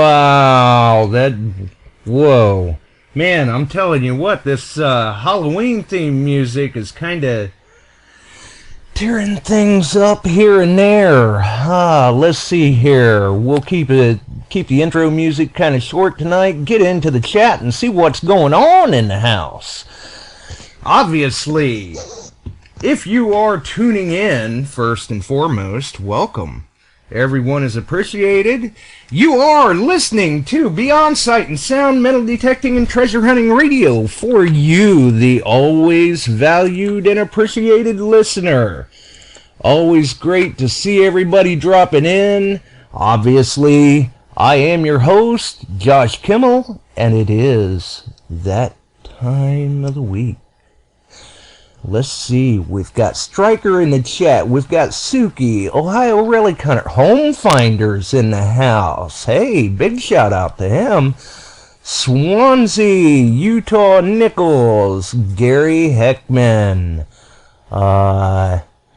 Wow, whoa. Man, I'm telling you what, this Halloween theme music is kind of tearing things up here and there. Let's see here. We'll keep the intro music kind of short tonight. Get into the chat and see what's going on in the house. Obviously, if you are tuning in, first and foremost, welcome. Everyone is appreciated. You are listening to Beyond Sight and Sound Metal Detecting and Treasure Hunting Radio for you, the always valued and appreciated listener. Always great to see everybody dropping in. Obviously, I am your host, Josh Kimmel, and it is that time of the week. Let's see, we've got Stryker in the chat, we've got Suki, Ohio Relic Hunter, Home Finders in the house. Hey, big shout out to him. Swansea, Utah Nichols, Gary Heckman.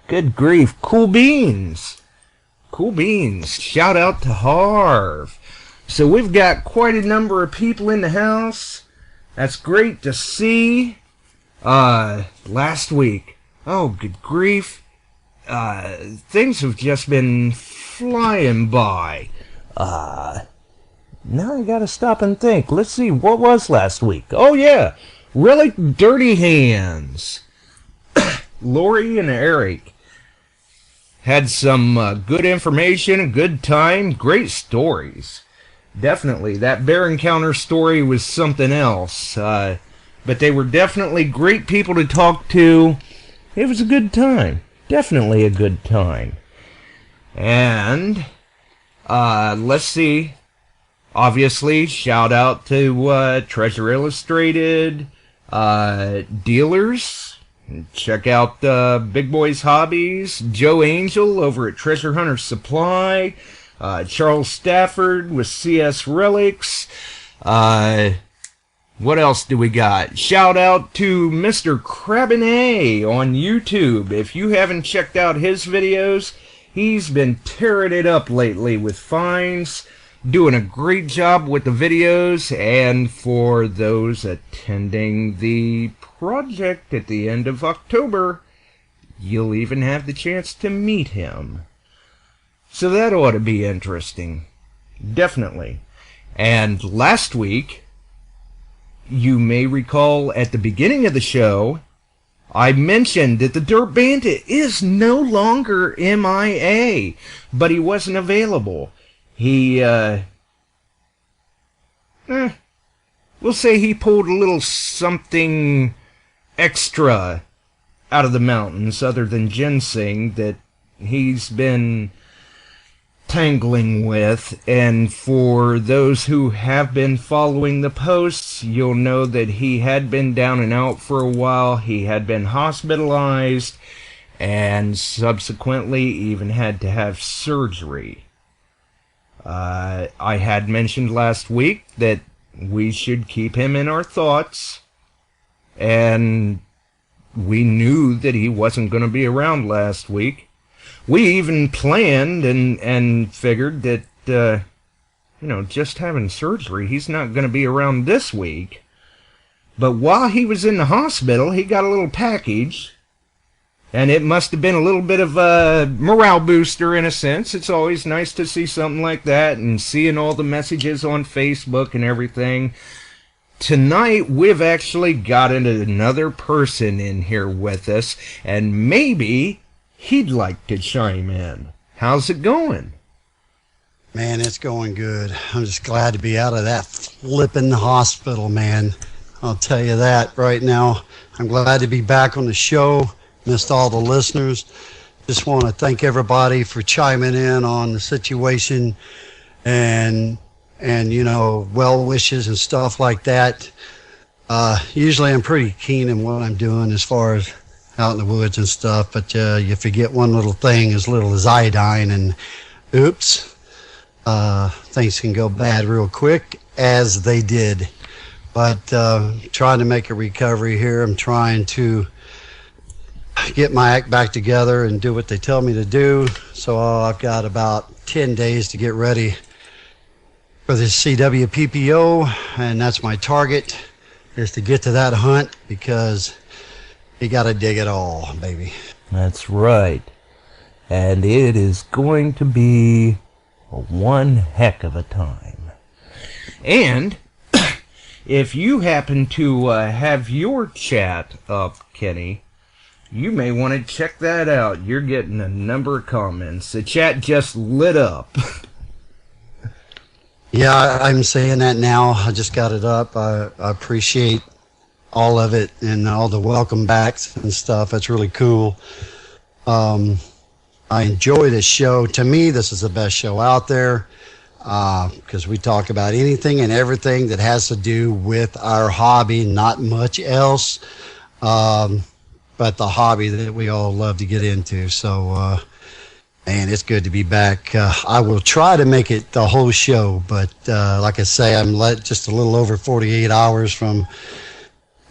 Good grief, Cool Beans. Cool Beans, shout out to Harv. So we've got quite a number of people in the house. That's great to see. Last week, oh good grief, things have just been flying by. Now I gotta stop and think. Let's see, what was last week? Oh yeah, really dirty hands. Lori and Eric had some good information, a good time, great stories. Definitely, that bear encounter story was something else. But they were definitely great people to talk to. It was a good time. Definitely a good time. And, let's see. Obviously, shout out to Treasure Illustrated, dealers. Check out Big Boy's Hobbies, Joe Angel over at Treasure Hunter Supply, Charles Stafford with CS Relics, what else do we got? Shout out to Mr. Crabinet on YouTube. If you haven't checked out his videos, he's been tearing it up lately with finds, doing a great job with the videos, and for those attending the project at the end of October, you'll even have the chance to meet him. So that ought to be interesting. Definitely. And last week, you may recall at the beginning of the show, I mentioned that the Dirtbandit is no longer MIA, but he wasn't available. He, we'll say he pulled a little something extra out of the mountains other than ginseng that he's been tangling with, and for those who have been following the posts, you'll know that he had been down and out for a while. He had been hospitalized and subsequently even had to have surgery. I had mentioned last week that we should keep him in our thoughts, and we knew that he wasn't going to be around last week. We even planned and figured that, just having surgery, he's not going to be around this week. But while he was in the hospital, he got a little package, and it must have been a little bit of a morale booster in a sense. It's always nice to see something like that, and seeing all the messages on Facebook and everything. Tonight, we've actually got another person in here with us, and maybe he'd like to chime in. How's it going? Man, it's going good. I'm just glad to be out of that flipping hospital, man. I'll tell you that right now. I'm glad to be back on the show. Missed all the listeners. Just want to thank everybody for chiming in on the situation and well wishes and stuff like that. Usually I'm pretty keen in what I'm doing as far as out in the woods and stuff, but you forget one little thing as little as iodine, and oops, things can go bad real quick, as they did. But trying to make a recovery here. I'm trying to get my act back together and do what they tell me to do. So I've got about 10 days to get ready for for the CWPPO, and that's my target, is to get to that hunt, because you got to dig it all, baby. That's right. And it is going to be one heck of a time. And if you happen to have your chat up, Kenny, you may want to check that out. You're getting a number of comments. The chat just lit up. Yeah, I'm saying that now. I just got it up. I appreciate all of it and all the welcome backs and stuff. That's really cool. I enjoy this show. To me, this is the best show out there, because we talk about anything and everything that has to do with our hobby, not much else, but the hobby that we all love to get into. So, man, it's good to be back. I will try to make it the whole show, but like I say, I'm just a little over 48 hours from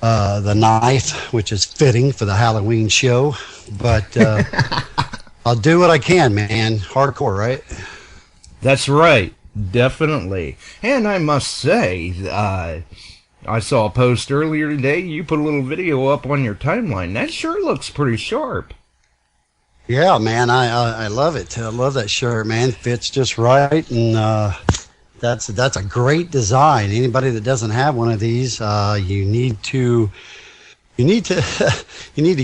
the knife, which is fitting for the Halloween show. But I'll do what I can, man. Hardcore, right? That's right. Definitely. And I must say, I saw a post earlier today. You put a little video up on your timeline. That sure looks pretty sharp. Yeah, man, I love it. I love that shirt, man. Fits just right, and that's a great design. Anybody that doesn't have one of these, you need to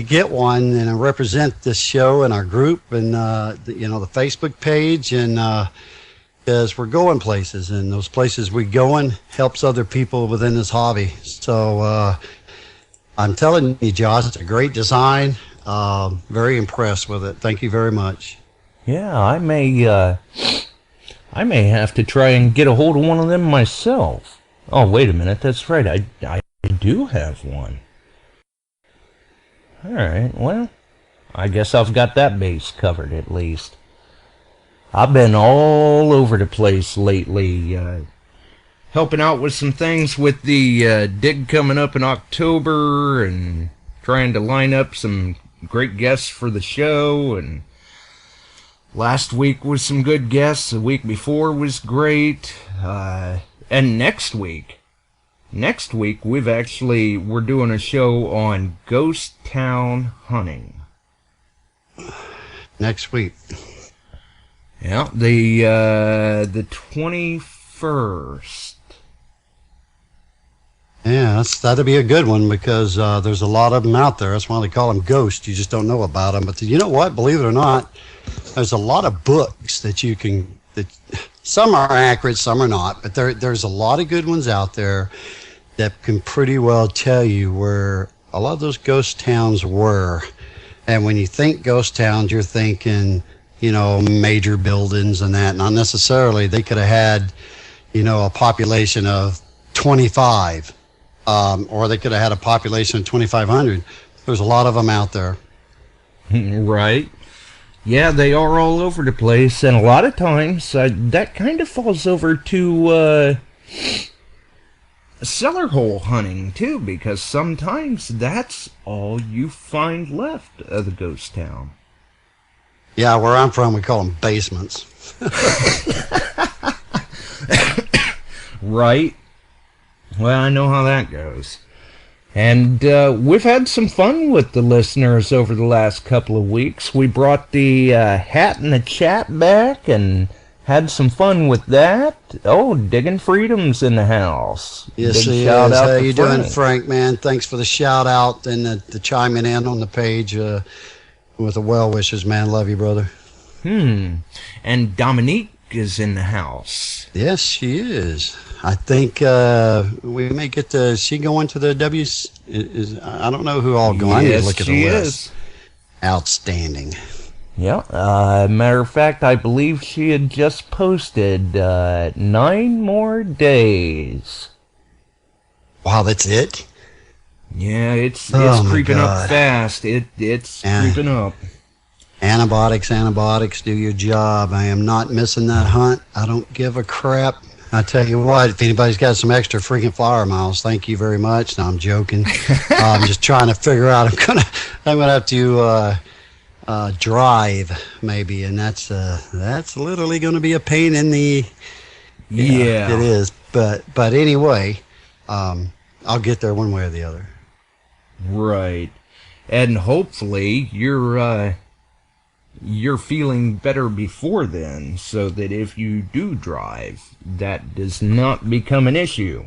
get one and represent this show and our group and the Facebook page, and because we're going places, and those places we going helps other people within this hobby. So I'm telling you, Josh, it's a great design. Very impressed with it. Thank you very much. Yeah, I may have to try and get a hold of one of them myself. Oh, wait a minute. That's right. I do have one. Alright, well, I guess I've got that base covered at least. I've been all over the place lately, helping out with some things with the dig coming up in October, and trying to line up some great guests for the show. And last week was some good guests, the week before was great, and next week we're doing a show on ghost town hunting. Next week. Yeah, the 21st. Yeah, that'll be a good one, because there's a lot of them out there. That's why they call them ghosts. You just don't know about them. But you know what? Believe it or not, there's a lot of books that you can. Some are accurate, some are not. But there's a lot of good ones out there that can pretty well tell you where a lot of those ghost towns were. And when you think ghost towns, you're thinking, major buildings and that. Not necessarily. They could have had, a population of 25. Or they could have had a population of 2,500. There's a lot of them out there. Right. Yeah, they are all over the place, and a lot of times that kind of falls over to cellar hole hunting too, because sometimes that's all you find left of the ghost town. Yeah, where I'm from, we call them basements. Right. Well, I know how that goes. And we've had some fun with the listeners over the last couple of weeks. We brought the hat and the chat back and had some fun with that. Oh, Digging Freedom's in the house. Yes, he is. How you doing, Frank, man? Thanks for the shout-out and the chiming in on the page with the well wishes, man. Love you, brother. And Dominique is in the house. Yes, she is. I think we may get to. Is she going to the W's? I don't know who all going. I need to look at the list. Outstanding. Yeah. Matter of fact, I believe she had just posted 9 more days. Wow, that's it? Yeah, it's creeping up fast. It's creeping up. Antibiotics, do your job. I am not missing that hunt. I don't give a crap. I tell you what, if anybody's got some extra freaking flower miles, thank you very much. No, I'm joking. I'm just trying to figure out. I'm gonna have to drive maybe, and that's literally going to be a pain in the Yeah. It is. But anyway, I'll get there one way or the other. Right. And hopefully you're feeling better before then, so that if you do drive, that does not become an issue.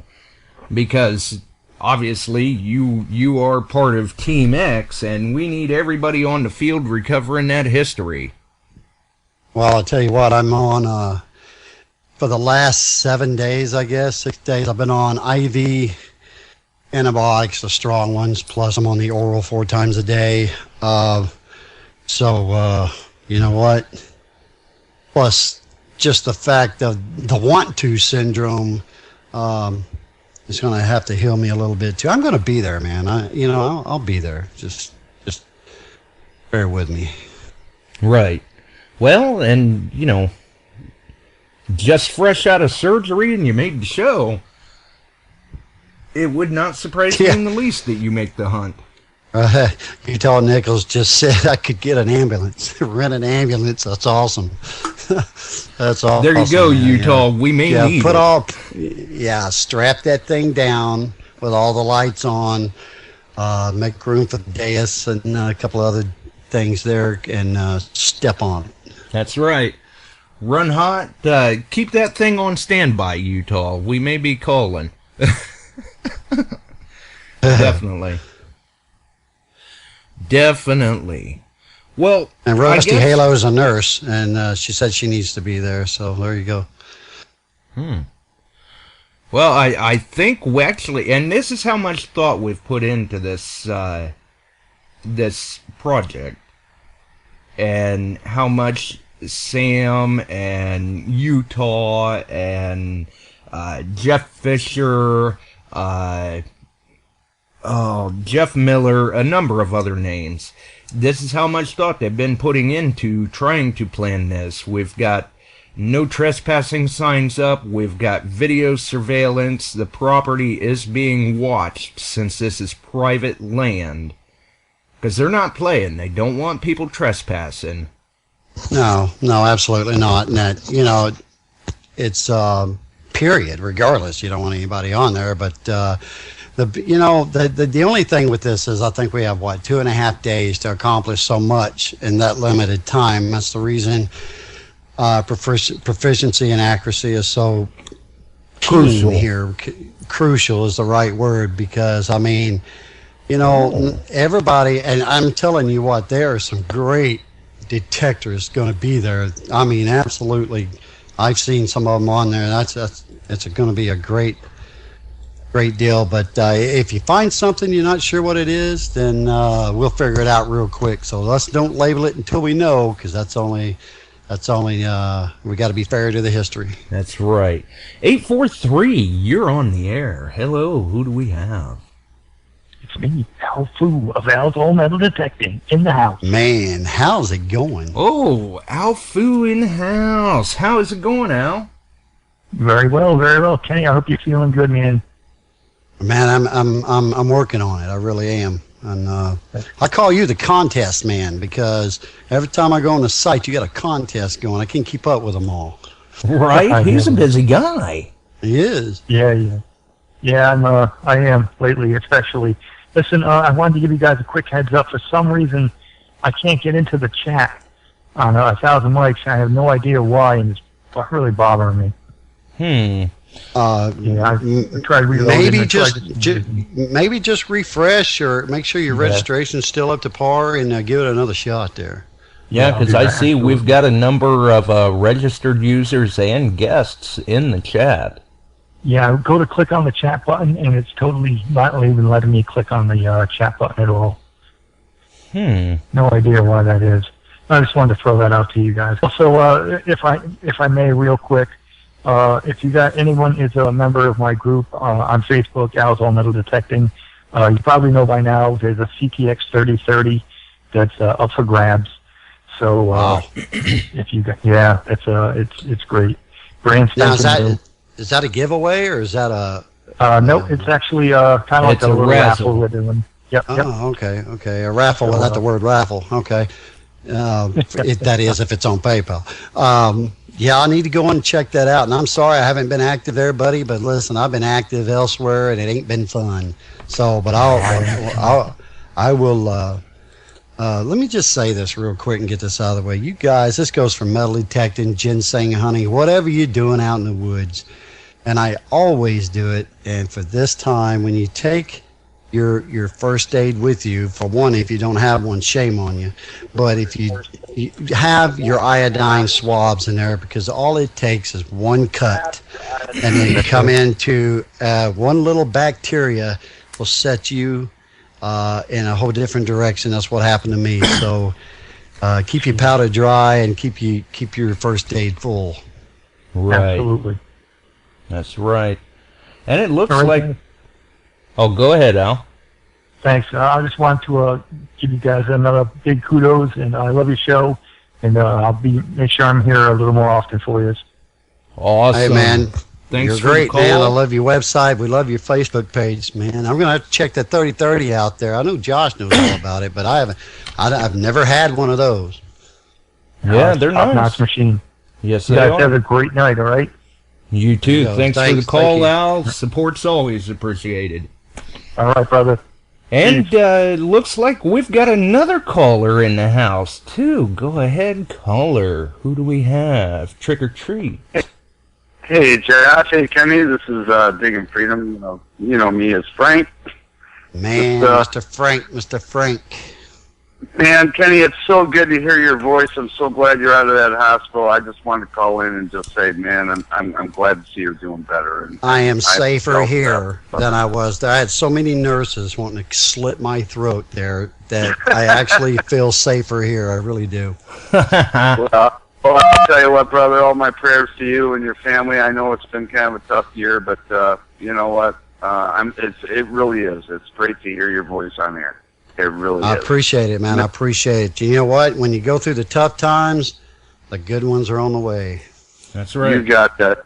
Because obviously you are part of Team X, and we need everybody on the field recovering that history. Well, I'll tell you what, I'm on for the last 7 days, I guess, 6 days, I've been on IV antibiotics, the strong ones, plus I'm on the oral 4 times a day. So you know what? Plus, just the fact of the want to syndrome is going to have to heal me a little bit too. I'm going to be there, man. I'll be there. Just bear with me. Right. Well, and just fresh out of surgery, and you made the show. It would not surprise me in the least that you make the hunt. Utah Nichols just said I could get an ambulance, rent an ambulance. That's awesome. That's awesome. There you go, man. Utah. Yeah. We may need strap that thing down with all the lights on. Make room for the dais and a couple other things there, and step on it. That's right. Run hot. Keep that thing on standby, Utah. We may be calling. Definitely. Definitely. Well, and Rusty Halo is a nurse, and she said she needs to be there, so there you go. Well, I think we actually, and this is how much thought we've put into this this project, and how much Sam and Utah and Jeff Fisher, Jeff Miller, a number of other names. This is how much thought they've been putting into trying to plan this. We've got no trespassing signs up. We've got video surveillance. The property is being watched since this is private land. Because they're not playing. They don't want people trespassing. No, absolutely not. And that, it's period. Regardless, you don't want anybody on there. But the only thing with this is I think we have 2.5 days to accomplish so much in that limited time. That's the reason proficiency and accuracy is so crucial here. Crucial is the right word, because everybody, and I'm telling you what, there are some great detectors going to be there. I mean, absolutely. I've seen some of them on there. It's going to be a great deal. But if you find something you're not sure what it is, then we'll figure it out real quick. So let's don't label it until we know, because that's only we got to be fair to the history. That's right. 843, you're on the air. Hello, who do we have? It's me, Al Fu of Al's All Metal Detecting, in the house. Man, how's it going? Oh, Al Fu in the house. How is it going, Al? Very well, very well. Kenny, I hope you're feeling good, man. Man, I'm working on it. I really am. And I call you the contest man, because every time I go on the site, you got a contest going. I can't keep up with them all. Right? He's a busy guy. He is. Yeah. I am lately, especially. Listen, I wanted to give you guys a quick heads up. For some reason, I can't get into the chat on 1,000 Mics. I have no idea why, and it's really bothering me. I tried reloading. Maybe just refresh, or make sure your registration is still up to par, and give it another shot there. Yeah, because I see we've got a number of registered users and guests in the chat. Yeah, go to click on the chat button, and it's totally not even letting me click on the chat button at all. No idea why that is. I just wanted to throw that out to you guys. Also, if I may, real quick, if you got anyone is a member of my group on Facebook, Al's All Metal Detecting, you probably know by now there's a CTX 3030 that's up for grabs. So if you got, it's great. Brand spanking. Is that a giveaway, or is that a? No, it's actually kind of like a little raffle we're doing. Yep. Okay. A raffle without the word raffle. Okay. That is, if it's on PayPal. Yeah, I need to go and check that out. And I'm sorry I haven't been active there, buddy. But listen, I've been active elsewhere, and it ain't been fun. So, but I will. Let me just say this real quick and get this out of the way. You guys, this goes for metal detecting, ginseng hunting, whatever you're doing out in the woods. And I always do it. And for this time, when you take your first aid with you, for one, if you don't have one, shame on you. But if you have your iodine swabs in there, because all it takes is one cut, and then you come into one little bacteria will set you in a whole different direction. That's what happened to me. So keep your powder dry and keep your first aid full. Right. Absolutely. That's right. And it looks like... Oh, go ahead, Al. Thanks. I just want to give you guys another big kudos, and I love your show, and I'll make sure I'm here a little more often for you. Awesome. Hey, man. Thanks You're for great, the call. man. I love your website. We love your Facebook page, man. I'm gonna have to check that 3030 out there. I know Josh knows all about it, but I've never had one of those. Yeah, they're nice. Top-notch machine. Yes, You they guys are. have a great night, all right? You too. Yeah, Thanks for the thank call, you. Al. Support's always appreciated. All right, brother. And looks like we've got another caller in the house, too. Go ahead, caller. Who do we have? Trick or treat. Hey, Josh. Hey, Kenny. This is Digging Freedom. You know me as Frank. Man, Mr. Frank. Man, Kenny, it's so good to hear your voice. I'm so glad you're out of that hospital. I just wanted to call in and just say, man, I'm glad to see you're doing better. And I am safer here than I was there. I had so many nurses wanting to slit my throat there that I actually feel safer here. I really do. Well, I'll tell you what, brother, all my prayers to you and your family. I know it's been kind of a tough year, but you know what? It really is. It's great to hear your voice on air. It really I is. appreciate it, man. I appreciate it. You know what? When you go through the tough times, the good ones are on the way. That's right. You got that.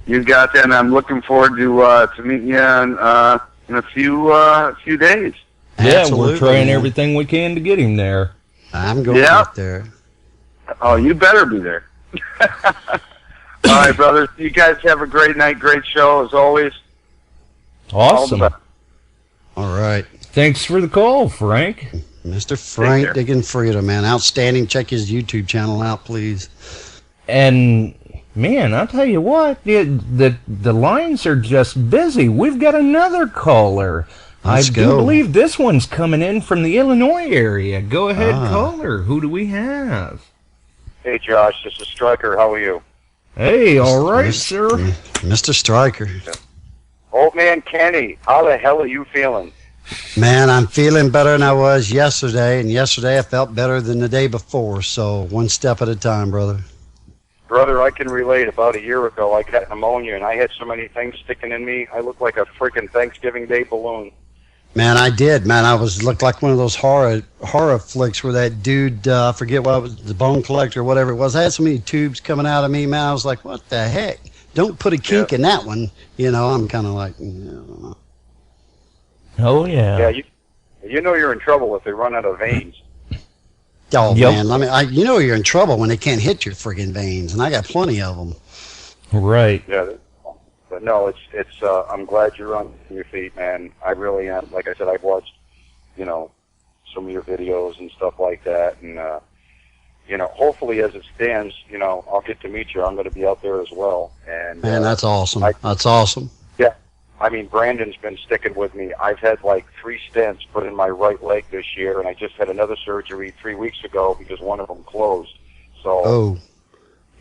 You got that, and I'm looking forward to meeting you in a few days. Yeah, Absolutely, we're trying man. everything we can to get him there. I'm going Yeah. up there. Oh, you better be there. All right, brother. You guys have a great night. Great show, as always. Awesome. All the best. All right. Thanks for the call, Frank. Mr. Frank care. Digging Freedom, man. Outstanding. Check his YouTube channel out, please. And, man, I'll tell you what, the lines are just busy. We've got another caller. Let's I go. do believe this one's coming in from the Illinois area. Go ahead, Ah. caller. Who do we have? Hey, Josh, this is Stryker. How are you? Hey, all right, Mr. sir. Mr. Stryker. Old man Kenny, how the hell are you feeling? Man, I'm feeling better than I was yesterday, and yesterday I felt better than the day before, so one step at a time, brother. Brother, I can relate. About a year ago, I got pneumonia, and I had so many things sticking in me, I looked like a freaking Thanksgiving Day balloon. Man, I did, man. I looked like one of those horror flicks where that dude, I forget what it was, the bone collector or whatever it was. I had so many tubes coming out of me, man. I was like, what the heck? Don't put a kink in that one. You know, I'm kind of like, I don't know. Oh, yeah. Yeah, you know you're in trouble if they run out of veins. Oh, Yep. man, you know you're in trouble when they can't hit your friggin' veins, and I got plenty of them. Right. Yeah, but no, it's. I'm glad you're on your feet, man. I really am. Like I said, I've watched, some of your videos and stuff like that, and hopefully as it stands, I'll get to meet you. I'm going to be out there as well. And Man, that's awesome. I- That's awesome. yeah, I mean, Brandon's been sticking with me. I've had like 3 stents put in my right leg this year, and I just had another surgery 3 weeks ago because one of them closed. So. Oh,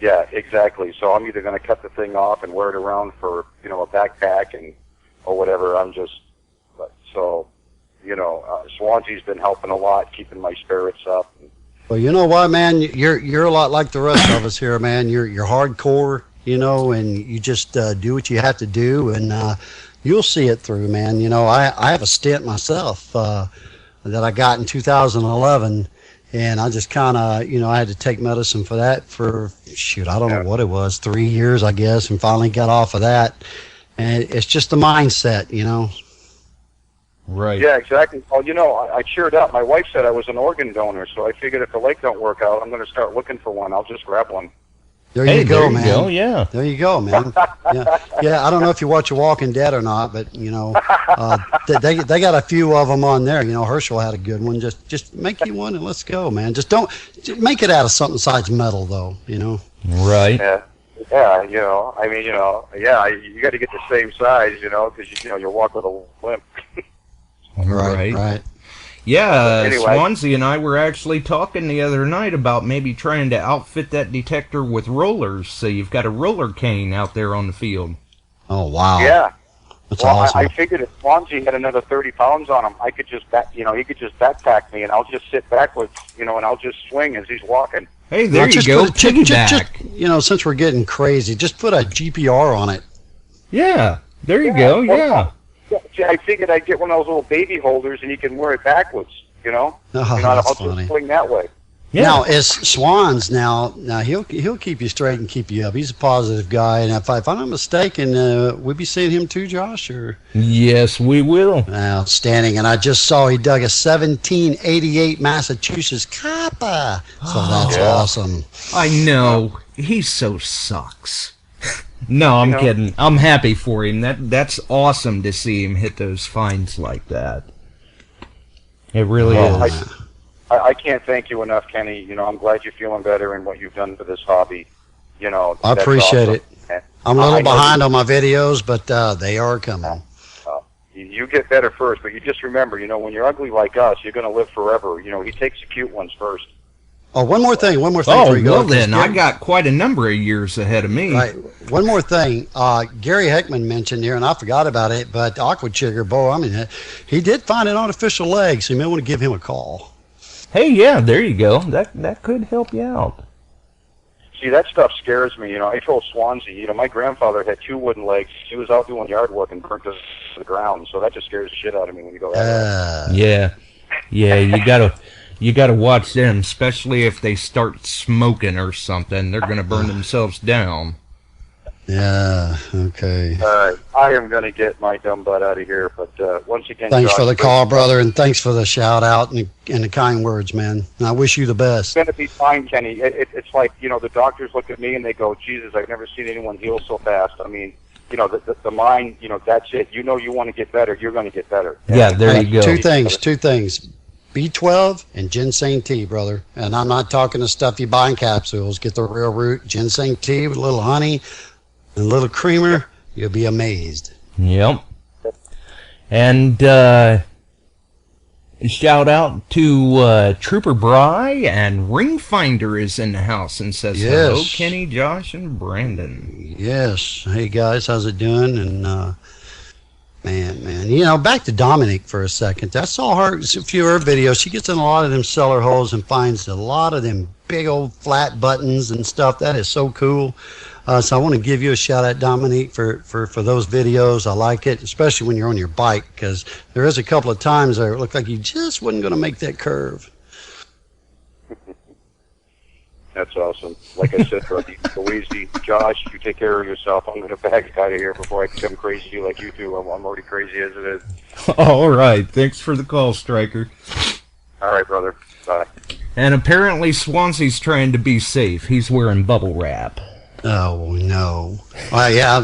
Yeah, exactly. So I'm either going to cut the thing off and wear it around for, a backpack or whatever. Swansea's been helping a lot, keeping my spirits up. well, you know what, man? You're a lot like the rest of us here, man. You're hardcore, and you just do what you have to do, and you'll see it through, man. I have a stent myself that I got in 2011. And I just kind of, I had to take medicine for that for, I don't know what it was, 3 years, I guess, and finally got off of that. And it's just the mindset, Right. Yeah, exactly. Well, I cheered up. My wife said I was an organ donor, so I figured if the leg don't work out, I'm going to start looking for one. I'll just grab one. There you go, there man. You go, yeah. There you go, man. Yeah. I don't know if you watch The Walking Dead or not, but they got a few of them on there. Herschel had a good one. Just make you one and let's go, man. Just make it out of something besides metal, though. Right. Yeah. You got to get the same size, because you'll walk with a limp. Right. Yeah, Anyway. Swansea and I were actually talking the other night about maybe trying to outfit that detector with rollers, so you've got a roller cane out there on the field. Oh, wow. Yeah. That's Well, awesome. I figured if Swansea had another 30 pounds on him, I could just he could just backpack me, and I'll just sit backwards, and I'll just swing as he's walking. Hey, there you go, piggyback. Since we're getting crazy, just put a GPR on it. Yeah, there you go, yeah. I figured I'd get one of those little baby holders, and you can wear it backwards, Oh, I'll that's just funny. swing that way. Yeah. Now, as Swans, now he'll keep you straight and keep you up. He's a positive guy, and if I'm not mistaken, we'll be seeing him too, Josh. Or Yes, we will. outstanding. And I just saw he dug a 1788 Massachusetts Kappa. So that's awesome. I know. He so sucks. No, I'm kidding. I'm happy for him. That's awesome to see him hit those finds like that. It really is. I can't thank you enough, Kenny. I'm glad you're feeling better and what you've done for this hobby. I that's appreciate awesome. it. I'm a little behind on my videos, but they are coming. You get better first, but you just remember, when you're ugly like us, you're going to live forever. He takes the cute ones first. Oh, one more thing. Oh, before you go. well then, I got quite a number of years ahead of me. Right. One more thing. Gary Heckman mentioned here, and I forgot about it, but Aqua Chigger, he did find an artificial leg, so you may want to give him a call. Hey, yeah, there you go. That could help you out. See, that stuff scares me. I told Swansea, my grandfather had 2 wooden legs. He was out doing yard work and burnt to the ground, so that just scares the shit out of me when you go out there. Yeah, you gotta watch them, especially if they start smoking or something. They're gonna burn themselves down. Yeah, okay. I am going to get my dumb butt out of here, but once again, Thanks Josh, for the call, brother, and thanks for the shout out and the kind words, man. And I wish you the best. It's going to be fine, Kenny. It's like, the doctors look at me and they go, Jesus, I've never seen anyone heal so fast. I mean, the mind, that's it. You want to get better, you're going to get better. Yeah, there you go. Two things. B12 and ginseng tea, brother. And I'm not talking the stuff you buy in capsules. Get the real root ginseng tea with a little honey and a little creamer. You'll be amazed. Yep. And shout out to Trooper Bry, and Ringfinder is in the house and says hello, Kenny, Josh, and Brandon. Yes. Hey, guys, how's it doing? And, man, back to Dominique for a second. I saw a few of her videos. She gets in a lot of them cellar holes and finds a lot of them big old flat buttons and stuff. That is so cool. So I want to give you a shout out, Dominique, for those videos. I like it, especially when you're on your bike, because there is a couple of times there it looked like you just wasn't going to make that curve. That's awesome. Like I said, brother, go easy. Josh, you take care of yourself. I'm going to back out of here before I become crazy like you do. I'm already crazy as it is. All right. Thanks for the call, Stryker. All right, brother. Bye. And apparently Swansea's trying to be safe. He's wearing bubble wrap. Oh, no. Well, yeah,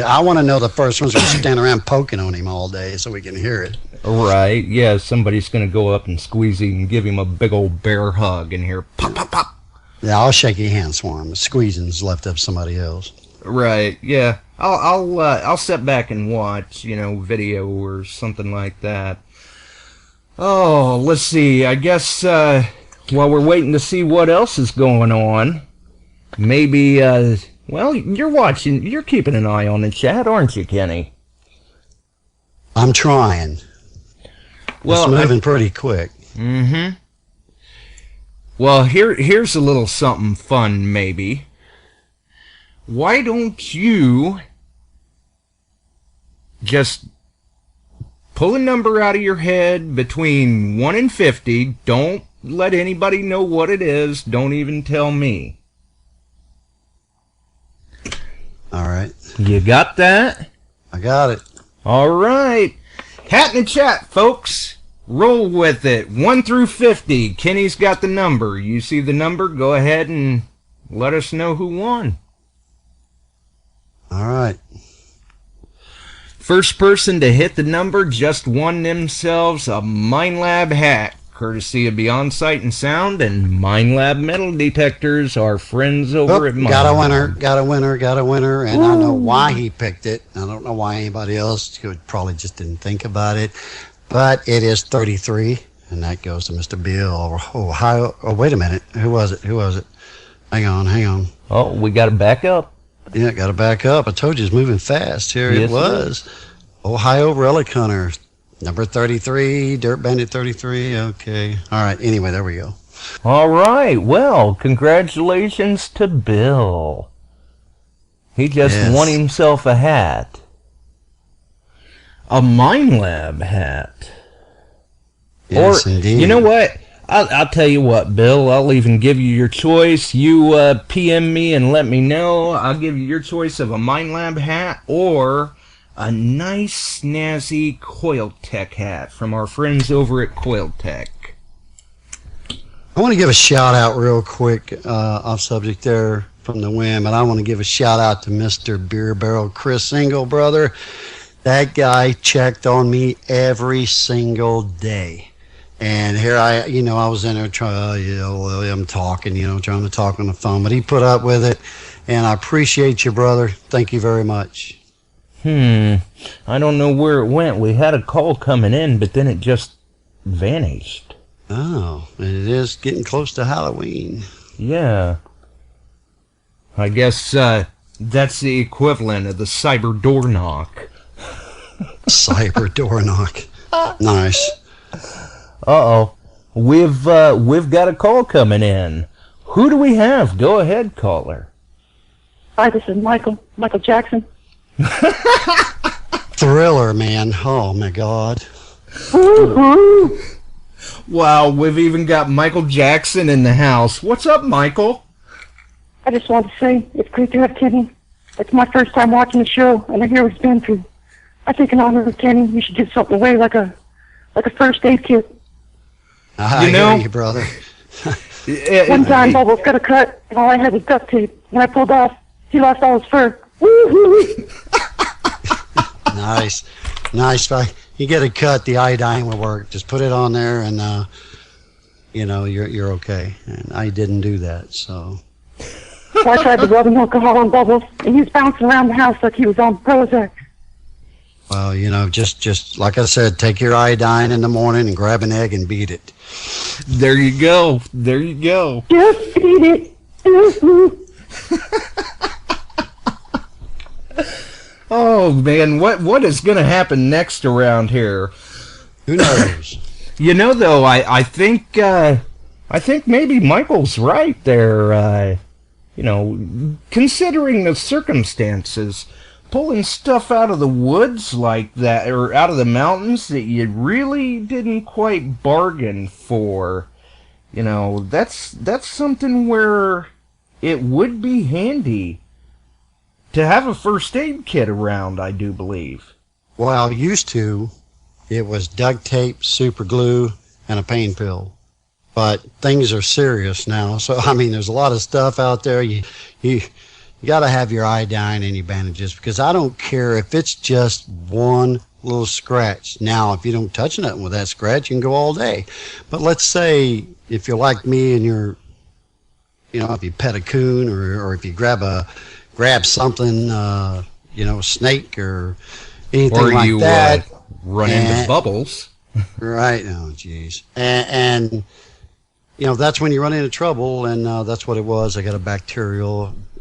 I want to know the first ones who stand around poking on him all day so we can hear it. Right. Yeah, somebody's going to go up and squeeze him and give him a big old bear hug and hear pop, pop, pop. Yeah, I'll shake your hands for him. Squeezing's left up somebody else. Right. Yeah. I'll sit back and watch, video or something like that. Oh, let's see. I guess while we're waiting to see what else is going on, maybe well, you're keeping an eye on the chat, aren't you, Kenny? I'm trying. Well, it's moving pretty quick. Mm-hmm. Well, here's a little something fun, maybe. Why don't you just pull a number out of your head between 1 and 50. Don't let anybody know what it is. Don't even tell me. All right. You got that? I got it. All right. Hat in the chat, folks. Roll with it. 1 through 50. Kenny's got the number. You see the number? Go ahead and let us know who won. All right. First person to hit the number just won themselves a MindLab hat, courtesy of Beyond Sight and Sound and MindLab Metal Detectors, our friends over at MindLab. Got a winner, and I know why he picked it. I don't know why anybody else probably just didn't think about it, but it is 33, and that goes to Mr. Bill. Ohio. Oh, wait a minute. Who was it? Hang on. Oh, we got to back up. Yeah, got to back up. I told you it's moving fast. Here Yes, it was. Ohio Relic Hunter, number 33, Dirtbandit 33. Okay. All right. Anyway, there we go. All right. Well, congratulations to Bill. He just won himself a hat. A MindLab hat. Yes, or, indeed. You know what? I'll tell you what, Bill. I'll even give you your choice. You PM me and let me know. I'll give you your choice of a MindLab hat or a nice, snazzy Coil Tech hat from our friends over at Coil Tech. I want to give a shout out real quick off subject there from the whim, and I want to give a shout out to Mr. Beer Barrel Chris Single, brother. That guy checked on me every single day. And here I was in there I'm talking, trying to talk on the phone, but he put up with it, and I appreciate you, brother. Thank you very much. I don't know where it went. We had a call coming in, but then it just vanished. Oh, and it is getting close to Halloween. Yeah. I guess that's the equivalent of the cyber door knock. Cyber door knock. Nice. Uh-oh. We've got a call coming in. Who do we have? Go ahead, caller. Hi, this is Michael Jackson. Thriller, man. Oh, my God. Woo-hoo. Wow, we've even got Michael Jackson in the house. What's up, Michael? I just wanted to say it's great to have Kenny. It's my first time watching the show, and I hear what he's been through. I think in honor of Kenny, you should give something away like a first aid kit. I hear you, brother. One time, Bubbles got a cut, and all I had was duct tape. When I pulled off, he lost all his fur. Woo-hoo. Nice. You get a cut, the iodine will work. Just put it on there, and you're okay. And I didn't do that, so. So I tried the rubbing alcohol on Bubbles, and he was bouncing around the house like he was on Prozac. Well, just like I said, take your iodine in the morning and grab an egg and beat it. There you go. Just beat it. Oh, man, what is going to happen next around here? Who knows? Though, I think maybe Michael's right there. Considering the circumstances, pulling stuff out of the woods like that, or out of the mountains that you really didn't quite bargain for, that's something where it would be handy to have a first aid kit around, I do believe. Well, used to, it was duct tape, super glue, and a pain pill. But things are serious now. So, there's a lot of stuff out there. You got to have your iodine and your bandages, because I don't care if it's just one little scratch. Now, if you don't touch nothing with that scratch, you can go all day. But let's say if you're like me and you're, if you pet a coon or if you grab something, a snake or anything like that. Or you run into Bubbles. Right. Oh, jeez. And that's when you run into trouble, and that's what it was. I got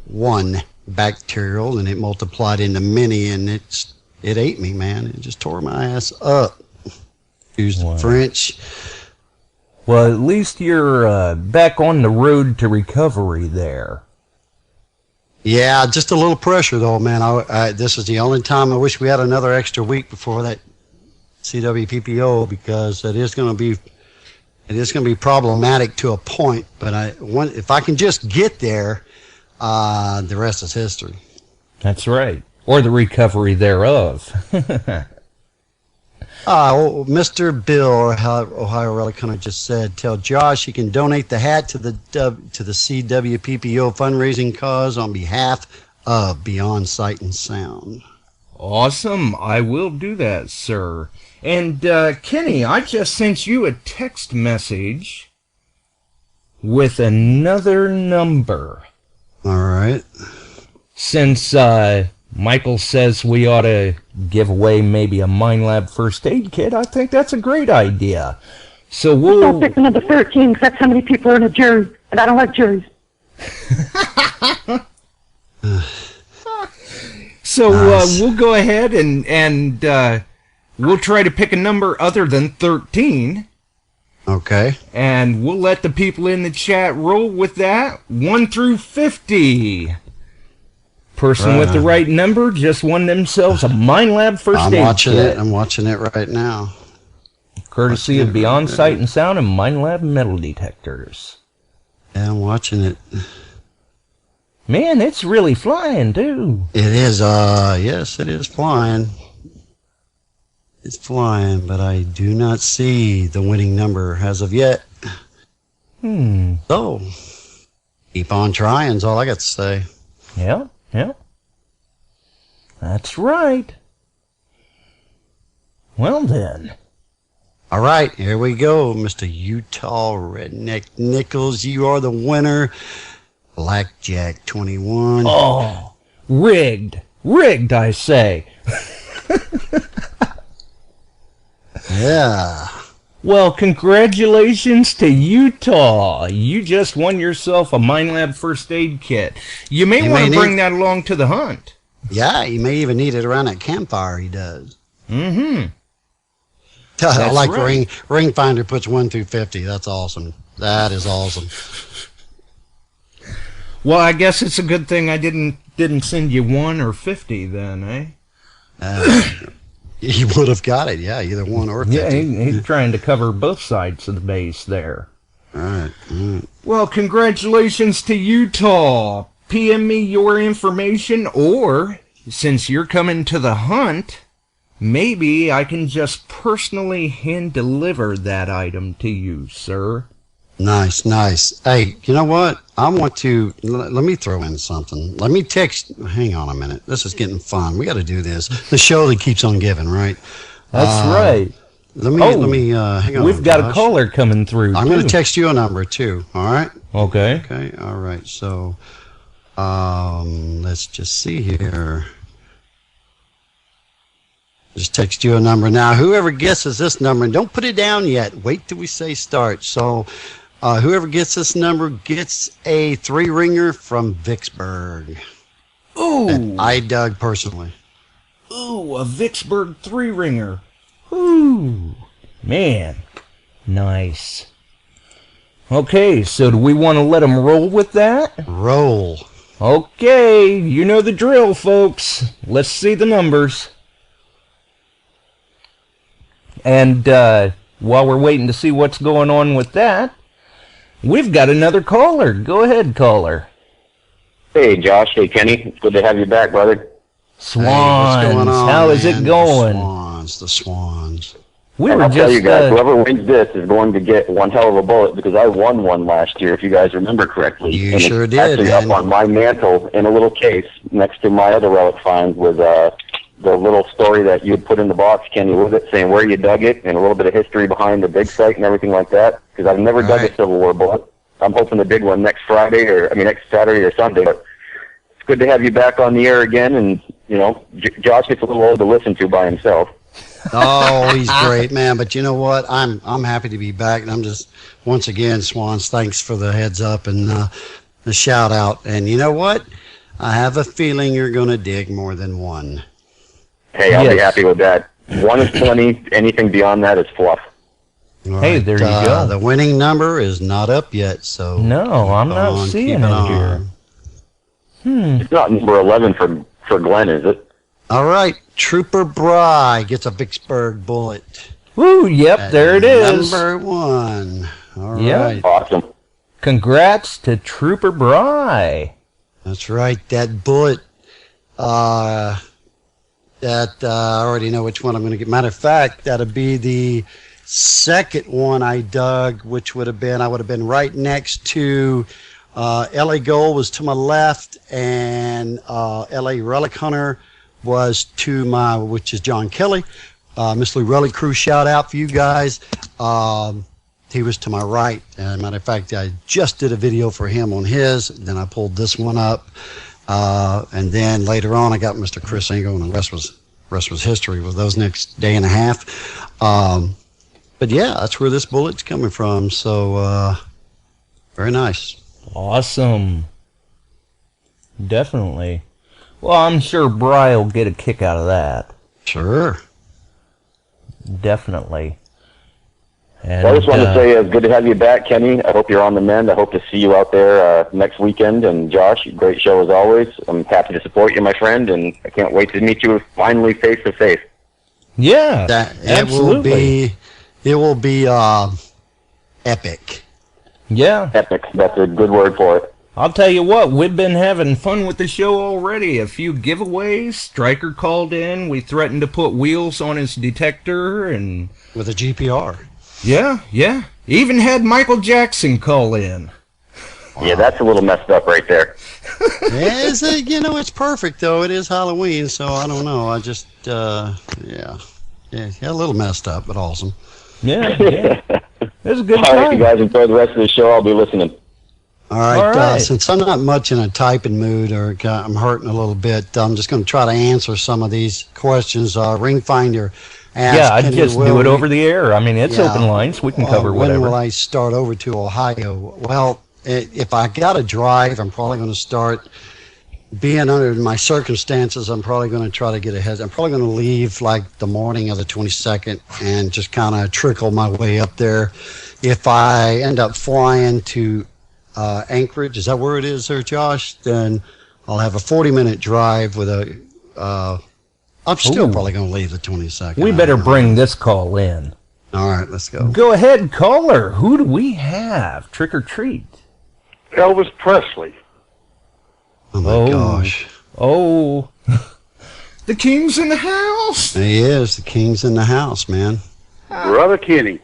one bacterial, and it multiplied into many, and it ate me, man. It just tore my ass up. Excuse the French. Well, at least you're back on the road to recovery there. Yeah, just a little pressure, though, man. This is the only time I wish we had another extra week before that CWPPO, because it is going to be problematic to a point. But if I can just get there, the rest is history. That's right. Or the recovery thereof. Mr. Bill, or how Ohio Relic kind of just said, tell Josh he can donate the hat to the CWPPO fundraising cause on behalf of Beyond Sight and Sound. Awesome. I will do that, sir. And, Kenny, I just sent you a text message with another number. All right. Since, Michael says we ought to give away maybe a Mind Lab first aid kit, I think that's a great idea. So Don't pick the number 13, because that's how many people are in a jury, and I don't like juries. So we'll go ahead and we'll try to pick a number other than 13. Okay. And we'll let the people in the chat roll with that. 1 through 50. Person with the right number just won themselves a Mind Lab first aid kit. I'm watching it right now. Courtesy of Beyond Sight and Sound and Mind Lab metal detectors. Yeah, I'm watching it. Man, it's really flying, too. It is, yes, it is flying. It's flying, but I do not see the winning number as of yet. So, keep on trying is all I got to say. Yeah. That's right. Well, then. All right, here we go, Mr. Utah Redneck Nichols. You are the winner. Blackjack 21. Oh, rigged. Rigged, I say. Yeah. Well, congratulations to Utah. You just won yourself a Mind Lab first aid kit. You may want to bring that along to the hunt. Yeah, you may even need it around that campfire he does. Mm-hmm. I like right. Ring Finder puts 1 through 50. That's awesome. That is awesome. Well, I guess it's a good thing I didn't send you 1 or 50 then, eh? He would have got it, yeah, either 1 or 50. Yeah, he's trying to cover both sides of the base there. All right. Well, congratulations to Utah. PM me your information, or, since you're coming to the hunt, maybe I can just personally hand-deliver that item to you, sir. Nice. Hey, you know what? I want to, let me throw in something. Let me text, hang on a minute. This is getting fun. We got to do this. The show that keeps on giving, right? That's right. Let me hang on. We've got a caller coming through, I'm going to text you a number, too, all right? Okay. Okay, all right. So, let's just see here. Just text you a number. Now, whoever guesses this number, and don't put it down yet. Wait till we say start. So, whoever gets this number gets a 3-ringer from Vicksburg. Ooh. That I dug personally. Ooh, a Vicksburg 3-ringer. Ooh. Man. Nice. Okay, so do we want to let them roll with that? Roll. Okay, you know the drill, folks. Let's see the numbers. And while we're waiting to see what's going on with that, we've got another caller. Go ahead, caller. Hey, Josh. Hey, Kenny. It's good to have you back, brother. Swans. Hey, what's going on, how is it going? The Swans. I'll tell you guys, whoever wins this is going to get one hell of a bullet, because I won one last year, if you guys remember correctly. You and sure it's did, actually man. up on my mantle in a little case next to my other relic find with the little story that you put in the box, Kenny, with it, saying where you dug it and a little bit of history behind the dig site and everything like that, because I've never dug a Civil War bullet. I'm hoping to dig one next next Saturday or Sunday. But it's good to have you back on the air again, and, you know, Josh gets a little old to listen to by himself. Oh, he's great, man. But you know what? I'm happy to be back, and I'm just, once again, Swans, thanks for the heads up and the shout out. And you know what? I have a feeling you're going to dig more than one. Hey, I'll be happy with that. 1 is plenty. Anything beyond that is fluff. All hey, right, there you go. The winning number is not up yet, so no, I'm not seeing it here. It's not number 11 for Glenn, is it? All right, Trooper Bry gets a Vicksburg bullet. Woo, yep, there it is. Number 1. All right. Awesome. Congrats to Trooper Bry. That's right, that bullet that I already know which one I'm going to get. Matter of fact, that'll be the second one I dug, which would have been, I would have been right next to LA Gold was to my left, and LA Relic Hunter was to my, which is John Kelly. Miss Lou Relic Crew, shout out for you guys. He was to my right. Matter of fact, I just did a video for him on his. Then I pulled this one up. And then later on, I got Mr. Chris Engel, and the rest was history with those next day and a half. But yeah, that's where this bullet's coming from. So very nice. Awesome. Definitely. Well, I'm sure Bri will get a kick out of that. Sure. Definitely. And, I just wanted to say it's good to have you back, Kenny. I hope you're on the mend. I hope to see you out there next weekend. And Josh, great show as always. I'm happy to support you, my friend, and I can't wait to meet you finally face to face. Yeah, absolutely. It will be epic. Yeah. Epic. That's a good word for it. I'll tell you what, we've been having fun with the show already. A few giveaways. Stryker called in. We threatened to put wheels on his detector. And with a GPR. Yeah. Even had Michael Jackson call in. Wow. Yeah, that's a little messed up right there. It's perfect, though. It is Halloween, so I don't know. I just, yeah, a little messed up, but awesome. Yeah. It was a good time. All right, you guys enjoy the rest of the show. I'll be listening. All right. Since I'm not much in a typing mood, or I'm hurting a little bit, I'm just going to try to answer some of these questions. Ringfinder asked, yeah, I'd just do it over the air. I mean, it's open lines. We can cover whatever. When will I start over to Ohio? Well, if I got to drive, I'm probably going to start, being under my circumstances, I'm probably going to try to get ahead. I'm probably going to leave like the morning of the 22nd and just kind of trickle my way up there. If I end up flying to Anchorage, is that where it is there, Josh? Then I'll have a 40-minute drive with a... I'm still probably going to leave the 22nd. We better bring this call in. All right, let's go. Go ahead, caller. Who do we have? Trick or treat? Elvis Presley. Oh, my gosh. Oh. The king's in the house. He is. The king's in the house, man. Brother Kenny.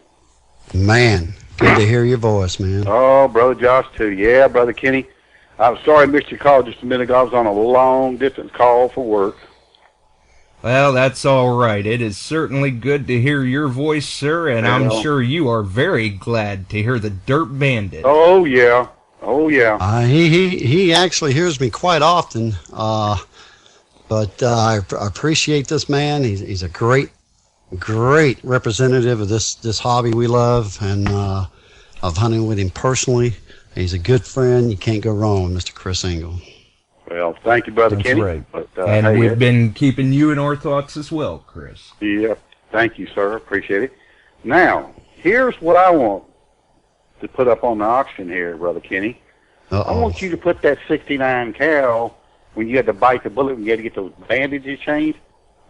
Man, good to hear your voice, man. Oh, Brother Josh, too. Yeah, Brother Kenny. I'm sorry I missed your call just a minute ago. I was on a long-distance call for work. Well, that's all right. It is certainly good to hear your voice, sir, and I'm sure you are very glad to hear the Dirtbandit. Oh, yeah. Oh, yeah. He actually hears me quite often, but I appreciate this man. He's a great representative of this hobby we love, and of hunting with him personally. He's a good friend. You can't go wrong with Mr. Chris Engel. Well, thank you, Brother Kenny. Right. But, and hey, we've been keeping you in our thoughts as well, Chris. Yeah, thank you, sir. Appreciate it. Now, here's what I want to put up on the auction here, Brother Kenny. I want you to put that 69 cal, when you had to bite the bullet and you had to get those bandages changed,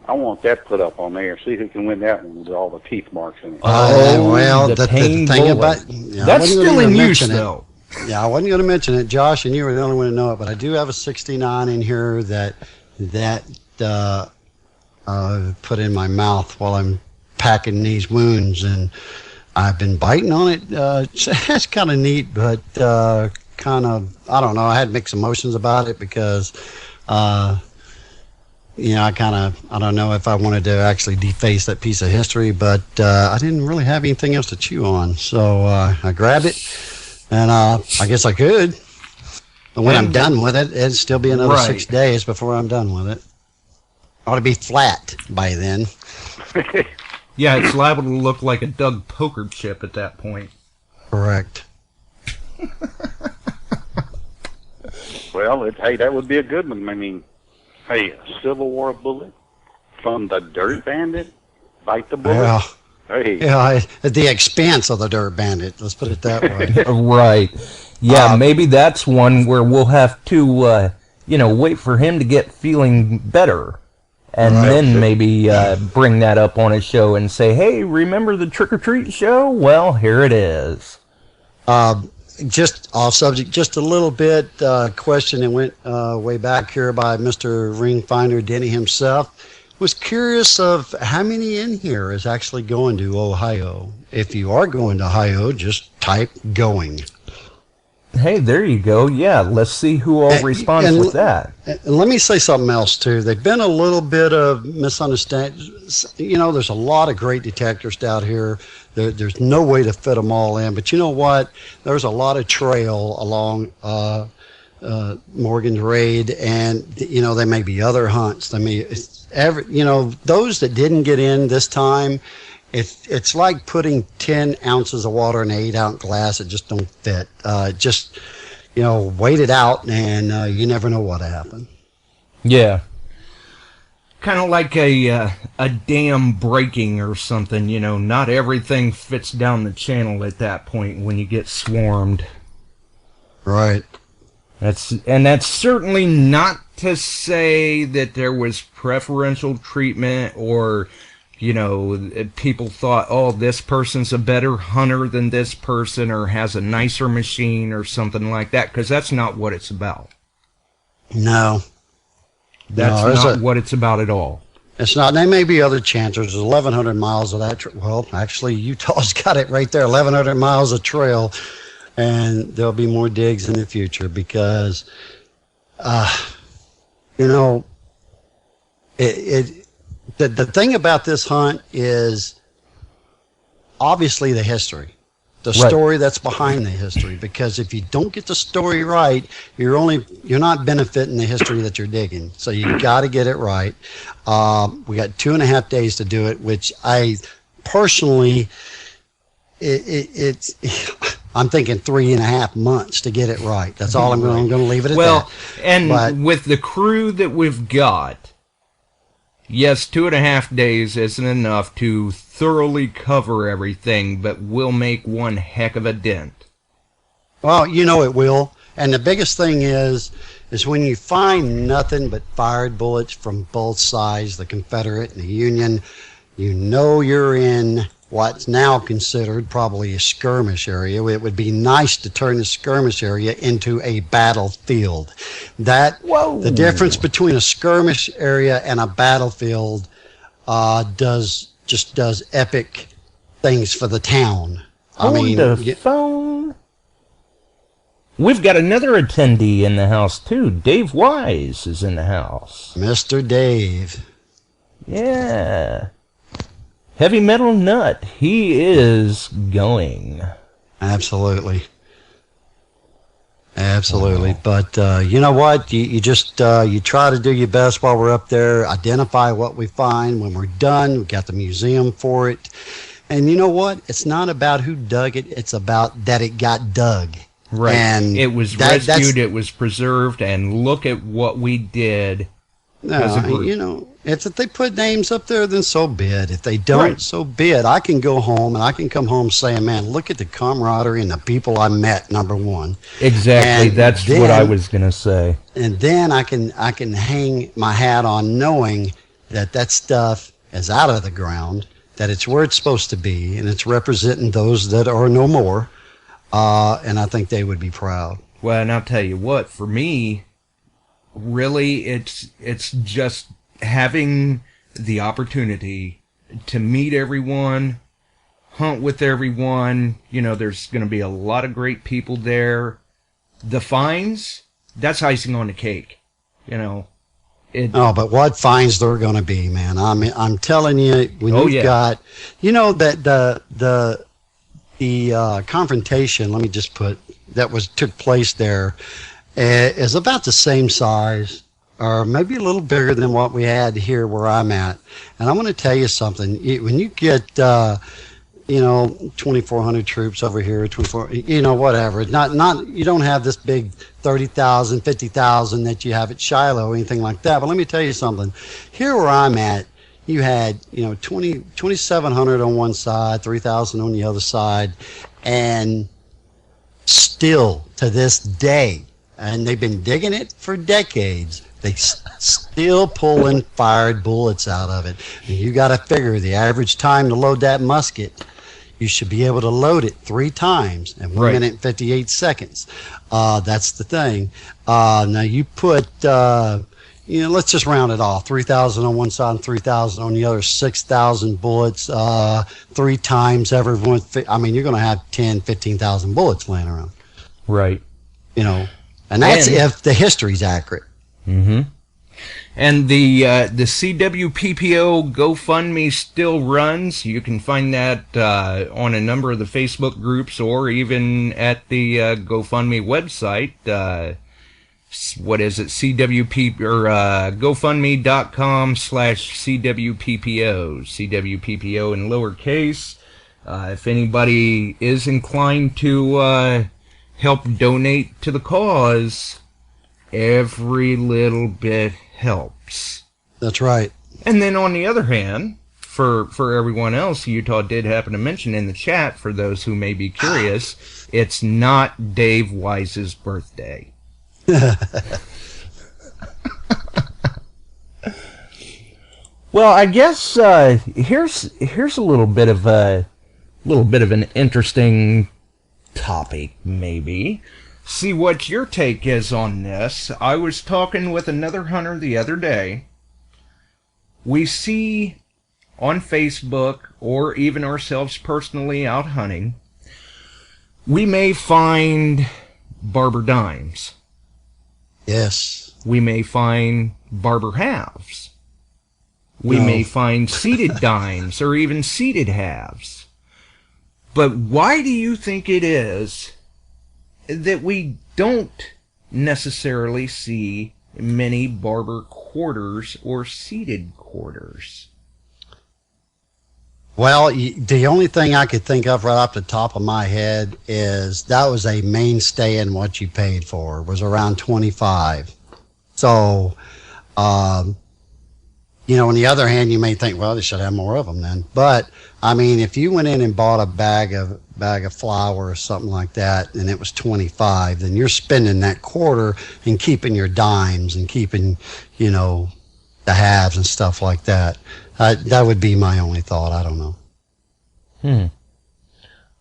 I want that put up on there. See who can win that one with all the teeth marks in it. Well, the thing about... that's still in use, though. Yeah, I wasn't going to mention it, Josh, and you were the only one to know it, but I do have a 69 in here that put in my mouth while I'm packing these wounds, and I've been biting on it. It's kind of neat, but kind of, I don't know, I had mixed emotions about it because, I don't know if I wanted to actually deface that piece of history, but I didn't really have anything else to chew on, so I grabbed it. And I guess I could. But when I'm done with it, it'd still be another 6 days before I'm done with it. Ought to be flat by then. Yeah, it's liable to look like a Doug poker chip at that point. Correct. Well, hey, that would be a good one. I mean, hey, a Civil War bullet from the Dirtbandit? Bite the bullet? Yeah. Hey. Yeah, at the expense of the Dirtbandit. Let's put it that way. Right. Yeah, maybe that's one where we'll have to, wait for him to get feeling better. And then maybe bring that up on a show and say, hey, remember the Trick or Treat show? Well, here it is. Just off subject, just a little bit question that went way back here by Mr. Ringfinder Denny himself. Was curious of how many in here is actually going to Ohio. If you are going to Ohio, just type going. Hey, there you go. Yeah, let's see who all responds with that. And let me say something else, too. There's been a little bit of misunderstanding. You know, there's a lot of great detectors out here. There's no way to fit them all in. But you know what? There's a lot of trail along Morgan's Raid, and, you know, there may be other hunts. There may, you know, those that didn't get in this time, it's like putting 10 ounces of water in an 8-ounce glass. It just don't fit. Just, you know, wait it out, and you never know what'll happen. Yeah. Kind of like a dam breaking or something, you know. Not everything fits down the channel at that point when you get swarmed. Right. That's certainly not to say that there was preferential treatment or, you know, people thought, oh, this person's a better hunter than this person or has a nicer machine or something like that, because that's not what it's about. No. That's not what it's about at all. It's not. There may be other chancers. There's 1,100 miles of that. Well, actually, Utah's got it right there, 1,100 miles of trail, and there'll be more digs in the future because, you know, the thing about this hunt is obviously the history, the story that's behind the history. Because if you don't get the story right, you're not benefiting the history that you're digging. So you got to get it right. We got 2.5 days to do it, which I personally, I'm thinking 3.5 months to get it right. That's all I'm going to leave it at that. Well, and with the crew that we've got, yes, 2.5 days isn't enough to thoroughly cover everything, but we'll make one heck of a dent. Well, you know it will. And the biggest thing is when you find nothing but fired bullets from both sides, the Confederate and the Union, you know you're in what's now considered probably a skirmish area. It would be nice to turn the skirmish area into a battlefield. The difference between a skirmish area and a battlefield does epic things for the town. Phone. We've got another attendee in the house too. Dave Wise is in the house. Mr. Dave. Yeah. Heavy Metal Nut, he is going. Absolutely. But you know what? You just you try to do your best while we're up there. Identify what we find. When we're done, we got the museum for it. And you know what? It's not about who dug it. It's about that it got dug. Right. And it was rescued. It was preserved. And look at what we did. No, you know, if they put names up there, then so be it. If they don't, so be it. I can go home and I can come home saying, man, look at the camaraderie and the people I met, number one. Exactly. That's what I was going to say. And then I can hang my hat on knowing that stuff is out of the ground, that it's where it's supposed to be, and it's representing those that are no more. And I think they would be proud. Well, and I'll tell you what, for me, really, it's just having the opportunity to meet everyone, hunt with everyone. You know, there's going to be a lot of great people there. The finds, that's icing on the cake. You know. But what finds there are going to be, man. I mean, I'm telling you, when you've got, you know, that the confrontation, let me just put, took place there, is about the same size, or maybe a little bigger than what we had here where I'm at. And I'm going to tell you something. When you get, 2,400 troops over here, 24, whatever. Not you don't have this big 30,000, 50,000 that you have at Shiloh or anything like that. But let me tell you something. Here where I'm at, you had, 2,700 on one side, 3,000 on the other side, and still to this day, and they've been digging it for decades, they still pulling fired bullets out of it. And you got to figure the average time to load that musket, you should be able to load it 3 times in 1 minute and 58 seconds. That's the thing. Now you put, let's just round it off. 3,000 on one side and 3,000 on the other. 6,000 bullets, 3 times everyone. I mean, you're going to have 10, 15,000 bullets laying around. Right. And that's if the history's accurate. Mm-hmm. And the CWPPO GoFundMe still runs. You can find that on a number of the Facebook groups or even at the GoFundMe website. What is it? CWP or GoFundMe.com/CWPPO. CWPPO in lowercase. If anybody is inclined to help donate to the cause, every little bit helps. That's right. And then on the other hand, for everyone else, Utah did happen to mention in the chat, for those who may be curious, it's not Dave Wise's birthday. Well, I guess here's a little bit of an interesting topic, maybe. See what your take is on this. I was talking with another hunter the other day. We see on Facebook, or even ourselves personally out hunting, we may find barber dimes. Yes. We may find barber halves. We may find seated dimes or even seated halves. But why do you think it is that we don't necessarily see many barber quarters or seated quarters? Well, the only thing I could think of right off the top of my head is that was a mainstay in what you paid for, was around 25. So, on the other hand, you may think, well, they should have more of them then. But, I mean, if you went in and bought a bag of flour or something like that, and it was 25, then you're spending that quarter and keeping your dimes and keeping, the halves and stuff like that. That would be my only thought. I don't know.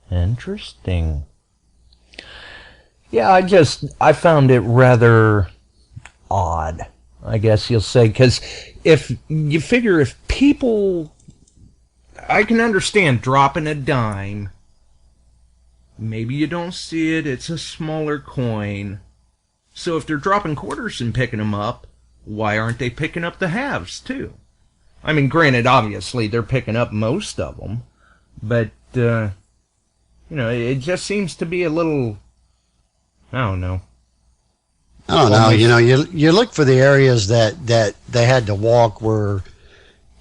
Interesting. Yeah, I found it rather odd, I guess you'll say, because if you figure if people, I can understand dropping a dime. Maybe you don't see it, it's a smaller coin. So if they're dropping quarters and picking them up, why aren't they picking up the halves too? I mean, granted, obviously they're picking up most of them, but it just seems to be a little, I don't know. You look for the areas that they had to walk where,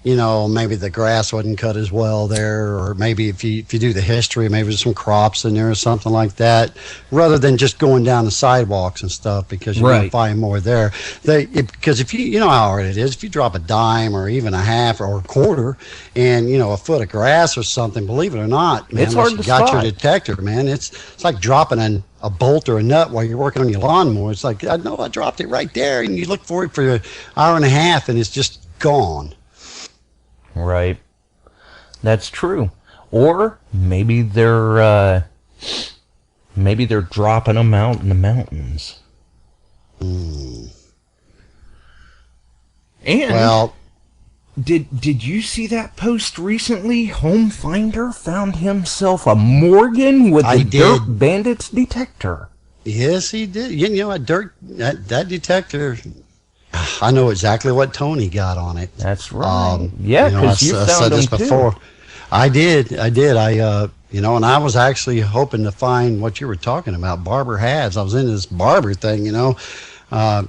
maybe the grass wasn't cut as well there, or maybe if you do the history, maybe there's some crops in there or something like that, rather than just going down the sidewalks and stuff, because you're going to find more there. Because if you know how hard it is, if you drop a dime or even a half or a quarter and, a foot of grass or something, believe it or not, man, it's hard to got spot. your detector, man. It's like dropping a bolt or a nut while you're working on your lawnmower. It's like, I know I dropped it right there, and you look for it for an hour and a half, and it's just gone. Right. That's true. Or maybe they're dropping them out in the mountains. And did you see that post recently? Home Finder found himself a Morgan with the Dirtbandit's detector. Yes, he did. That detector, I know exactly what Tony got on it. That's right. Because you found said this them before. Too. I did. And I was actually hoping to find what you were talking about, barber halves. I was into this barber thing, I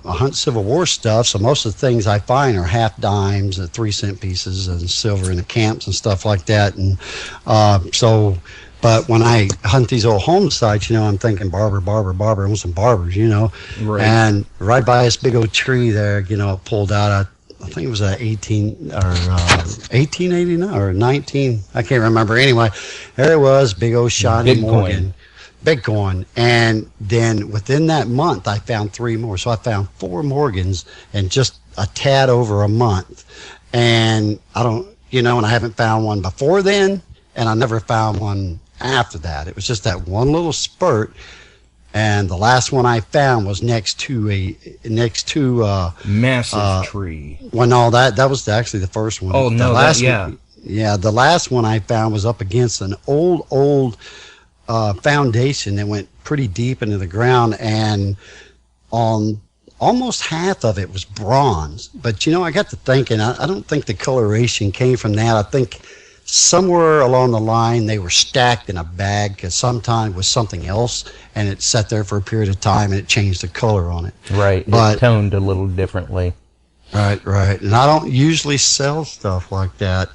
hunt Civil War stuff, so most of the things I find are half dimes, 3-cent pieces, and silver in the camps and stuff like that. And but when I hunt these old home sites, I'm thinking barber, I want some barbers, Right. And right by this big old tree there, pulled out I think it was a 1889 or 19, I can't remember. Anyway, there it was, big old shiny big Morgan. Coin. Big coin. And then within that month, I found 3 more. So I found 4 Morgans in just a tad over a month. And I don't, and I haven't found one before then, and I never found one after that. It was just that one little spurt. And the last one I found was next to massive tree. Well, no, that was actually the first one. Oh no, the last one I found was up against an old foundation that went pretty deep into the ground, and on almost half of it was bronze. But I got to thinking, I don't think the coloration came from that. I think somewhere along the line they were stacked in a bag, because sometimes with something else, and it sat there for a period of time and it changed the color on it. Right, but it toned a little differently. Right. And I don't usually sell stuff like that,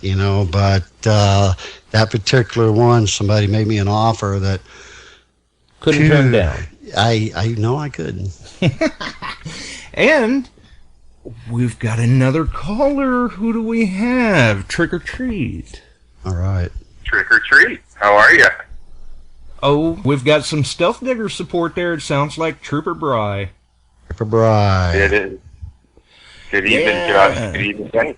but that particular one, somebody made me an offer that couldn't turn down. I know I couldn't. And we've got another caller. Who do we have? Trick or treat. All right. Trick or treat. How are you? Oh, we've got some Stealth Digger support there. It sounds like Trooper Bry. Trooper Bry. It is. Good evening, Josh. Good evening, Kenny.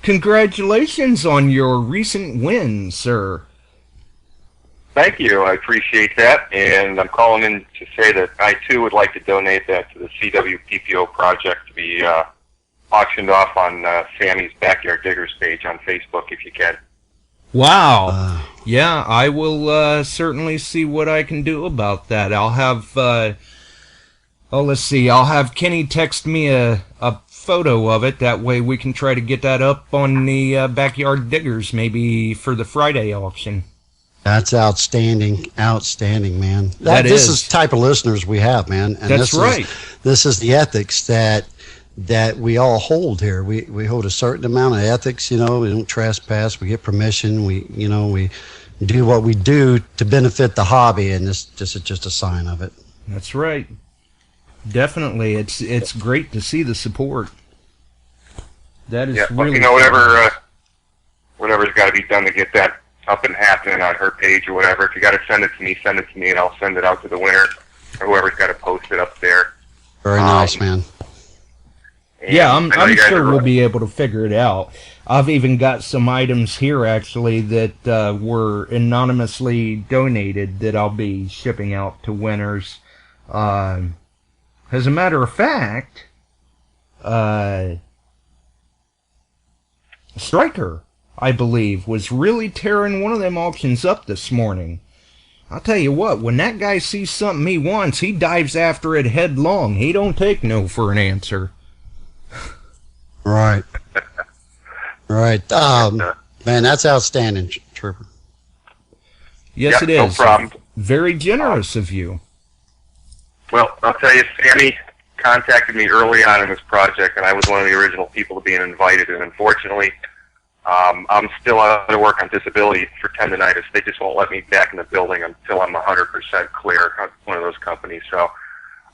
Congratulations on your recent win, sir. Thank you. I appreciate that. And I'm calling in to say that I, too, would like to donate that to the CWPPO project to be auctioned off on Sammy's Backyard Diggers page on Facebook, if you can. Wow. Yeah, I will certainly see what I can do about that. I'll have, let's see. I'll have Kenny text me a photo of it. That way we can try to get that up on the Backyard Diggers, maybe for the Friday auction. That's outstanding, man. This is the type of listeners we have, man. And that's right. This is the ethics that we all hold here. We hold a certain amount of ethics. We don't trespass. We get permission. We do what we do to benefit the hobby, and this is just a sign of it. That's right. Definitely, it's great to see the support. That is really whatever's got to be done to get that up and happening on her page or whatever. If you got to send it to me, and I'll send it out to the winner or whoever's got to post it up there. Very nice, man. Yeah, I'm sure we'll be able to figure it out. I've even got some items here, actually, that were anonymously donated that I'll be shipping out to winners. As a matter of fact, Stryker, I believe, was really tearing one of them auctions up this morning. I'll tell you what, when that guy sees something he wants, he dives after it headlong. He don't take no for an answer. Right. Man, that's outstanding, Trooper. Yes, it is. No problem. Very generous of you. Well, I'll tell you, Sammy contacted me early on in this project, and I was one of the original people being invited, and unfortunately, I'm still out of work on disability for tendonitis. They just won't let me back in the building until I'm 100% clear on one of those companies. So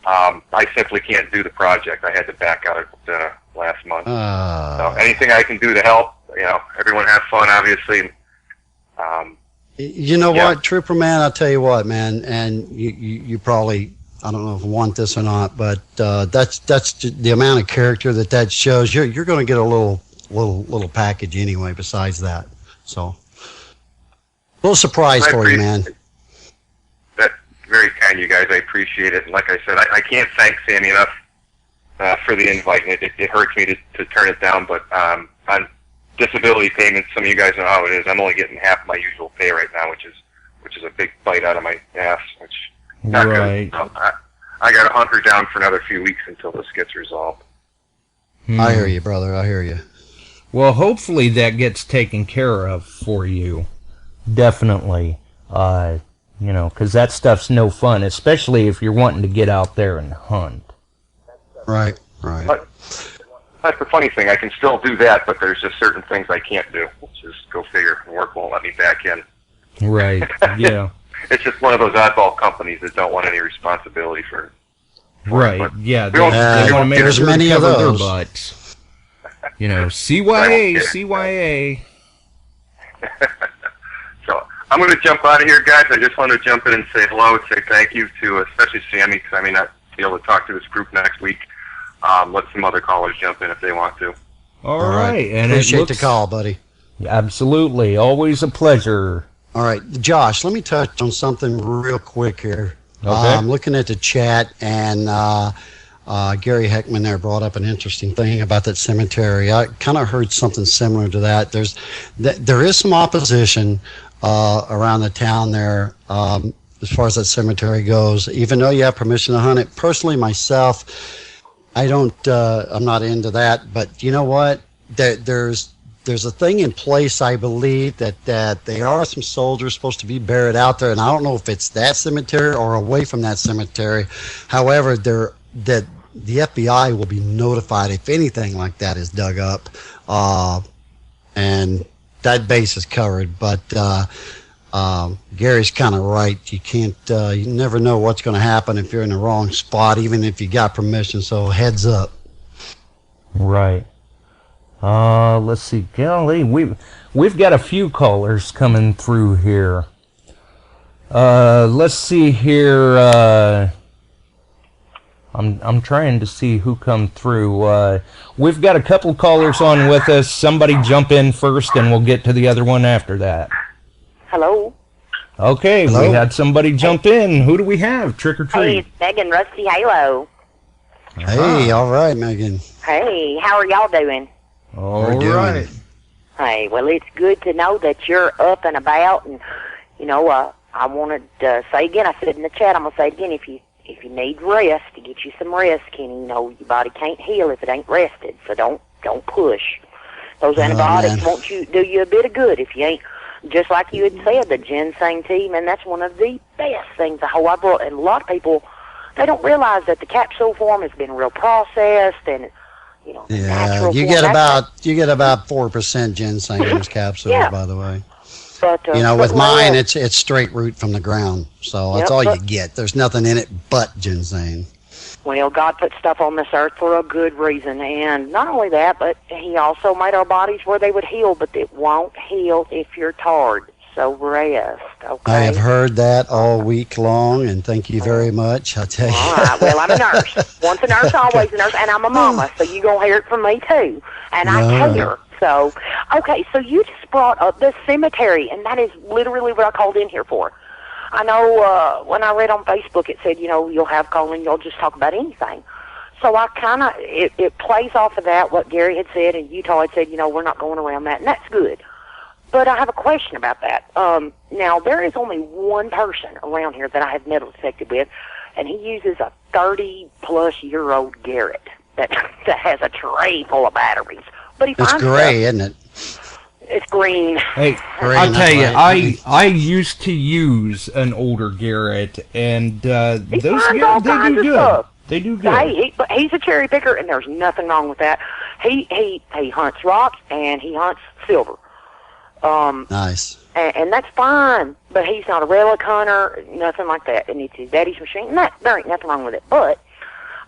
I simply can't do the project. I had to back out last month. So anything I can do to help, everyone have fun, obviously. What, Trooper, man, I'll tell you what, man, and you probably, I don't know if you want this or not, but that's the amount of character that shows. You're going to get a little package anyway besides that. So, a little surprise for you, man. That's very kind of you guys. I appreciate it. And like I said, I can't thank Sammy enough for the invite. And it hurts me to turn it down, but on disability payments, some of you guys know how it is. I'm only getting half my usual pay right now, which is a big bite out of my ass, which not right. Good. I got to hunker down for another few weeks until this gets resolved. I hear you, brother. I hear you. Well, hopefully that gets taken care of for you. Definitely. Because that stuff's no fun, especially if you're wanting to get out there and hunt. Right. But that's the funny thing. I can still do that, but there's just certain things I can't do. Just go figure. Work won't let me back in. Right, yeah. It's just one of those oddball companies that don't want any responsibility for right, it. Yeah. They want to make there's sure many to of cover those. their butts. CYA. So I'm going to jump out of here, guys. I just want to jump in and say hello and say thank you to especially Sammy, because I may not be able to talk to this group next week. Let some other callers jump in if they want to. All right. And appreciate the call, buddy. Absolutely. Always a pleasure. All right, Josh, let me touch on something real quick here. Okay. I'm looking at the chat, and Gary Heckman there brought up an interesting thing about that cemetery. I kind of heard something similar to that. There is some opposition around the town there as far as that cemetery goes, even though you have permission to hunt it. Personally, myself, I'm not into that, but you know what? There's a thing in place, I believe, that there are some soldiers supposed to be buried out there, and I don't know if it's that cemetery or away from that cemetery. However, the FBI will be notified if anything like that is dug up, and that base is covered. But Gary's kind of right. You never know what's going to happen if you're in the wrong spot, even if you got permission. So heads up. Right. Let's see. Golly, we've got a few callers coming through here. Let's see here. I'm trying to see who come through. We've got a couple callers on with us. Somebody jump in first, and we'll get to the other one after that. Hello. Okay, we had somebody jump in. Who do we have? Trick or treat. Hey, it's Megan Rusty Halo. Hey, all right, Megan. Hey, how are y'all doing? All right. Hey, well, it's good to know that you're up and about, and I wanted to say again. I said in the chat, I'm gonna say it again. If you need rest, to get you some rest, Kenny. Your body can't heal if it ain't rested. So don't push. Those antibiotics won't do you a bit of good if you ain't. Just like you had said, the ginseng tea, man, that's one of the best things. I brought, and a lot of people, they don't realize that the capsule form has been real processed, and natural you form. You get about 4% ginseng in those capsules, by the way. But, with mine, it's straight root from the ground, so that's all you get. There's nothing in it but ginseng. Well, God put stuff on this earth for a good reason, and not only that, but He also made our bodies where they would heal, but it won't heal if you're tired. So rest, okay? I have heard that all week long, and thank you very much. I'll tell you. All right. Well, I'm a nurse. Once a nurse, always a nurse, and I'm a mama, so you're going to hear it from me, too. And I care. So, okay, so you just brought up the cemetery, and that is literally what I called in here for. I know when I read on Facebook, it said, you'll have calling, you'll just talk about anything. So I kind of, it plays off of that, what Gary had said, and Utah had said, we're not going around that, and that's good. But I have a question about that. Now, there is only one person around here that I have metal detected with, and he uses a 30-plus-year-old Garrett that has a tray full of batteries. But he finds it's gray, isn't it? It's green. Hey, I'll tell you, I used to use an older Garrett, and those they do good. Stuff. They do good. Hey, but he's a cherry picker, and there's nothing wrong with that. He hunts rocks and he hunts silver. Nice. And that's fine, but he's not a relic hunter, nothing like that. And it's his daddy's machine, and there ain't nothing wrong with it. But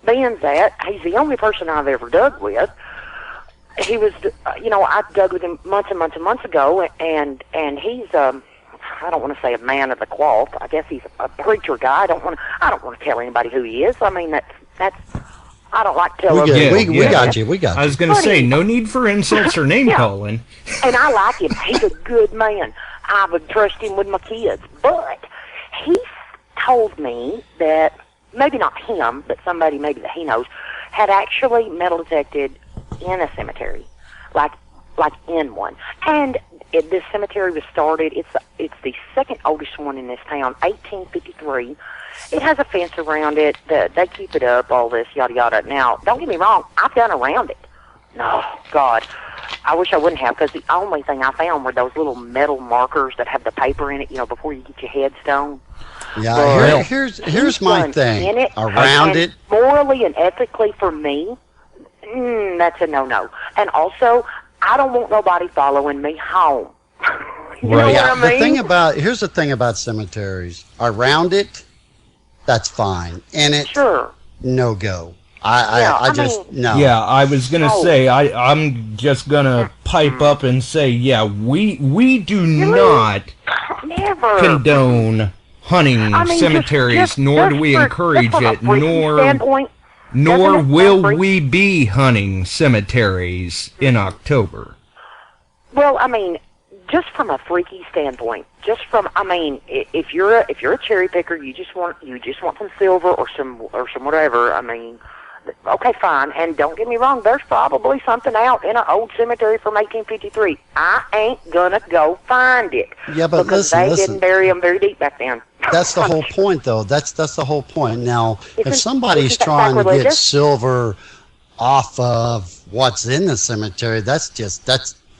being that he's the only person I've ever dug with. He was, I dug with him months and months and months ago, and he's, I don't want to say a man of the cloth. I guess he's a preacher guy. I don't want to tell anybody who he is. I mean, that's. I don't like to tell we got you. I was going to say, no need for insults or name calling. And I like him. He's a good man. I would trust him with my kids. But he told me that maybe not him, but somebody maybe that he knows had actually metal detected in a cemetery, like in one. And this cemetery was started. It's the second oldest one in this town, 1853. It has a fence around it. They keep it up. All this yada yada. Now, don't get me wrong. I've done around it. No, God, I wish I wouldn't have, because the only thing I found were those little metal markers that have the paper in it. Before you get your headstone. Yeah. Here's my thing. Around it, morally and ethically, for me. That's a no-no. And also, I don't want nobody following me home. You know what I mean? Here's the thing about cemeteries. Around it, that's fine. In it, no go. I just, no. Yeah, I was going to say, I'm just going to pipe up and say, we do not condone hunting cemeteries, nor do we encourage it, nor will we be hunting cemeteries in October. Well, I mean, just from a freaky standpoint, I mean, if you're a cherry picker, you just want some silver or some whatever. I mean, okay, fine. And don't get me wrong, there's probably something out in an old cemetery from 1853. I ain't gonna go find it. Yeah, but because listen, they didn't bury them very deep back then. That's the whole point, though. That's the whole point. Now, if somebody's isn't that trying to get sacrilegious? silver off of what's in the cemetery,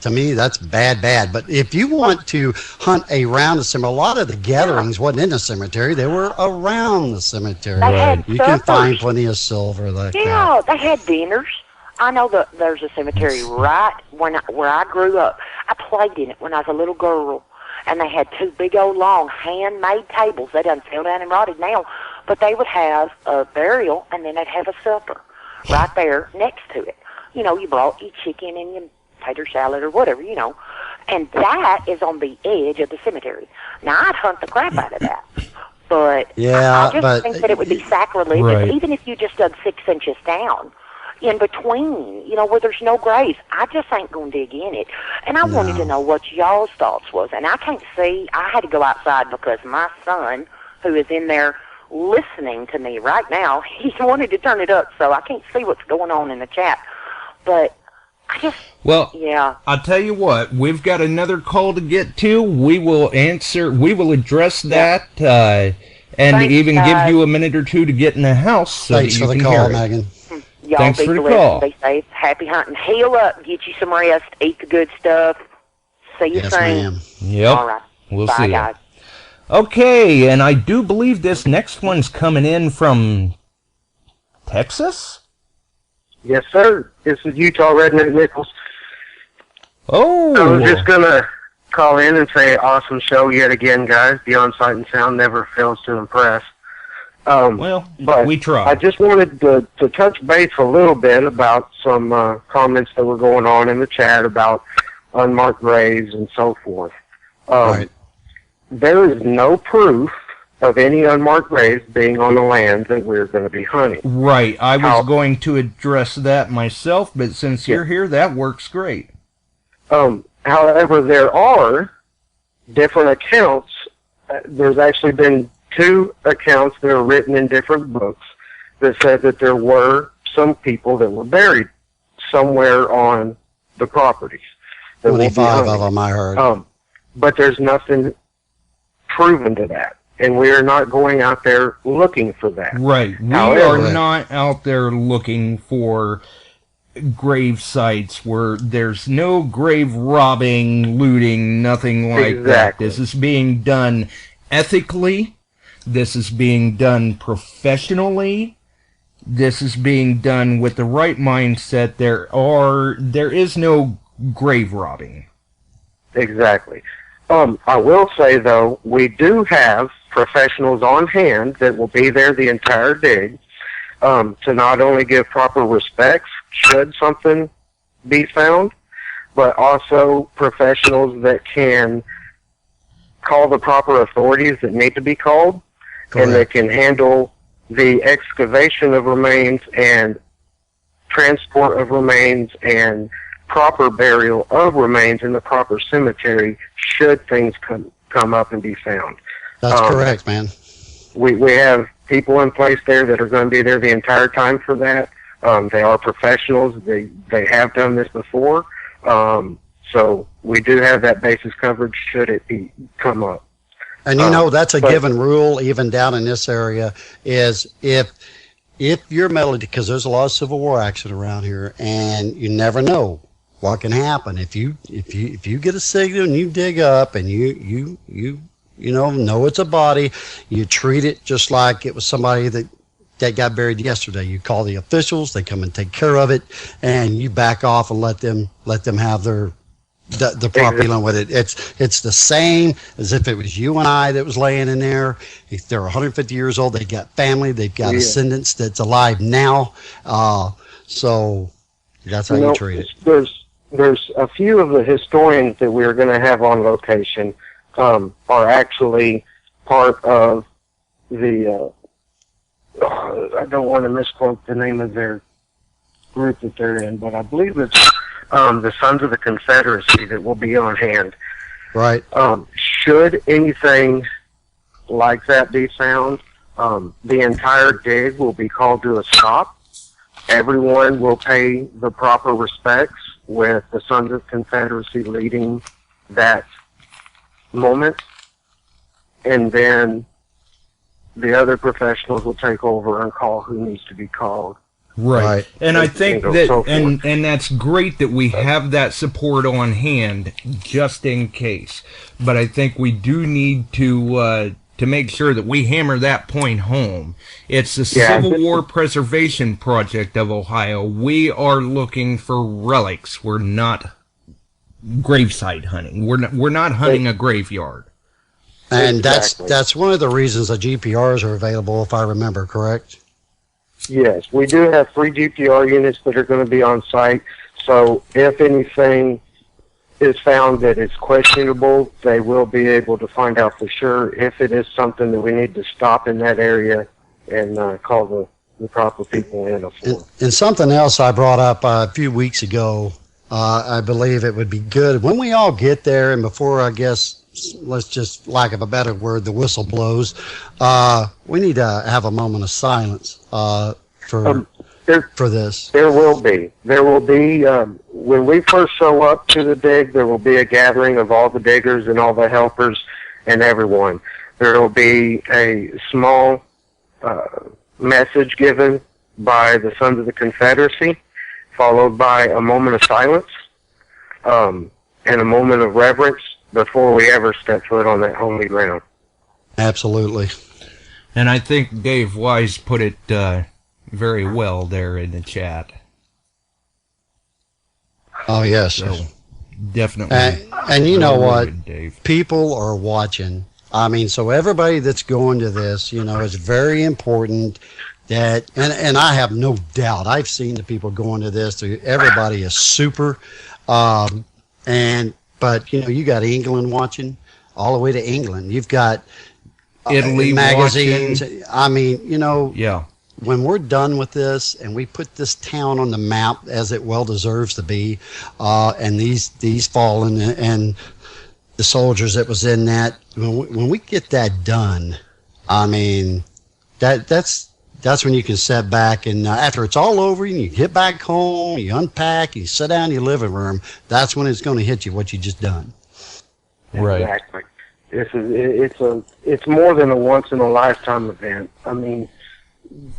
to me, that's bad. But if you want to hunt around the cemetery, a lot of the gatherings wasn't in the cemetery; they were around the cemetery. They had You can find suppers. plenty of silver like Yeah, they had dinners. I know that there's a cemetery right where I grew up. I played in it when I was a little girl, and they had two big old long handmade tables. They done fell down and rotted now, but they would have a burial and then they'd have a supper right there next to it. You know, you brought your chicken and your tater salad or whatever, you know, and that is on the edge of the cemetery. Now, I'd hunt the crap out of that, but I just think that it would be sacrilegious, Right. even if you just dug 6 inches down in between, you know, where there's no graves. I just ain't going to dig in it. And I wanted to know what y'all's thoughts was, and I can't see. I had to go outside because my son, who is in there listening to me right now, he wanted to turn it up, so I can't see what's going on in the chat. But I just, yeah. I'll tell you what, we've got another call to get to. We will address that, and Thanks, even guys. give you a minute or two to get in the house so Thanks that you for the can call, hear it. Megan. Y'all Thanks be for the blessed, call. be safe, happy hunting. Heal up, get you some rest, eat the good stuff. See you Yes, soon. ma'am. Yep. All right. We'll Bye, see ya. guys. Okay, and I do believe this next one's coming in from Texas? Yes, sir. This is Utah Redneck Nichols. Oh! I was just going to call in and say awesome show yet again, guys. The on-site and sound never fails to impress. But we try. I just wanted to touch base a little bit about some comments that were going on in the chat about unmarked graves and so forth. Right. There is no proof of any unmarked graves being on the land that we're going to be hunting. Right, I was going to address that myself, but since you're here, that works great. However, there are different accounts. There's actually been 2 accounts that are written in different books that said that there were some people that were buried somewhere on the properties. that will be 25 of hunting. them, I heard. But there's nothing proven to that. And we are not going out there looking for that. Right. We are not out there looking for grave sites where there's no grave robbing, looting, nothing like that. This is being done ethically. This is being done professionally. This is being done with the right mindset. There is no grave robbing. Exactly. I will say, though, we do have professionals on hand that will be there the entire dig to not only give proper respects should something be found, but also professionals that can call the proper authorities that need to be called. Correct. And that can handle the excavation of remains and transport of remains and proper burial of remains in the proper cemetery should things come up and be found. That's correct, man. We have people in place there that are going to be there the entire time for that. They are professionals. They have done this before. So we do have that basis coverage should it come up. And you know, that's a given rule even down in this area is if you're metal, because there's a lot of Civil War action around here, and you never know what can happen. If you get a signal and you dig up and you know it's a body, you treat it just like it was somebody that got buried yesterday. You call the officials, they come and take care of it, and you back off and let them have the proper dealing with it. It's the same as if it was you and I that was laying in there. If they're 150 years old, they've got family, they've got descendants that's alive now. So that's how you treat it. There's a few of the historians that we're going to have on location are actually part of the I don't want to misquote the name of their group that they're in, but I believe it's the Sons of the Confederacy that will be on hand. Right. Should anything like that be found, the entire dig will be called to a stop. Everyone will pay the proper respects, with the Sons of Confederacy leading that moment, and then the other professionals will take over and call who needs to be called. Right. And I think that, and that's great that we have that support on hand just in case. But I think we do need to make sure that we hammer that point home. It's the Civil War Preservation Project of Ohio. We are looking for relics. We're not gravesite hunting. We're not hunting a graveyard. And that's one of the reasons the GPRs are available, if I remember correct. Yes, we do have 3 GPR units that are going to be on site. So if anything is found that is questionable, they will be able to find out for sure. If it is something that we need to stop in that area and call the proper people in for. And something else I brought up a few weeks ago, I believe it would be good when we all get there, and before, I guess, let's just, lack of a better word, the whistle blows, we need to have a moment of silence for this. There will be. When we first show up to the dig, there will be a gathering of all the diggers and all the helpers and everyone. There will be a small message given by the Sons of the Confederacy, followed by a moment of silence and a moment of reverence before we ever step foot on that holy ground. Absolutely. And I think Dave Wise put it very well there in the chat. Oh, yes. So, definitely. And you know what? Dave. People are watching. I mean, so everybody that's going to this, it's very important that, and I have no doubt, I've seen the people going to this, everybody is super, but, you got England watching, all the way to England. You've got Italy magazines. watching. I mean, Yeah. when we're done with this and we put this town on the map as it well deserves to be, and these fallen and the soldiers that was in that, when we get that done, I mean, that's when you can sit back and after it's all over, you get back home, you unpack, you sit down in your living room. That's when it's going to hit you what you just done. Right. Exactly. It's more than a once in a lifetime event. I mean,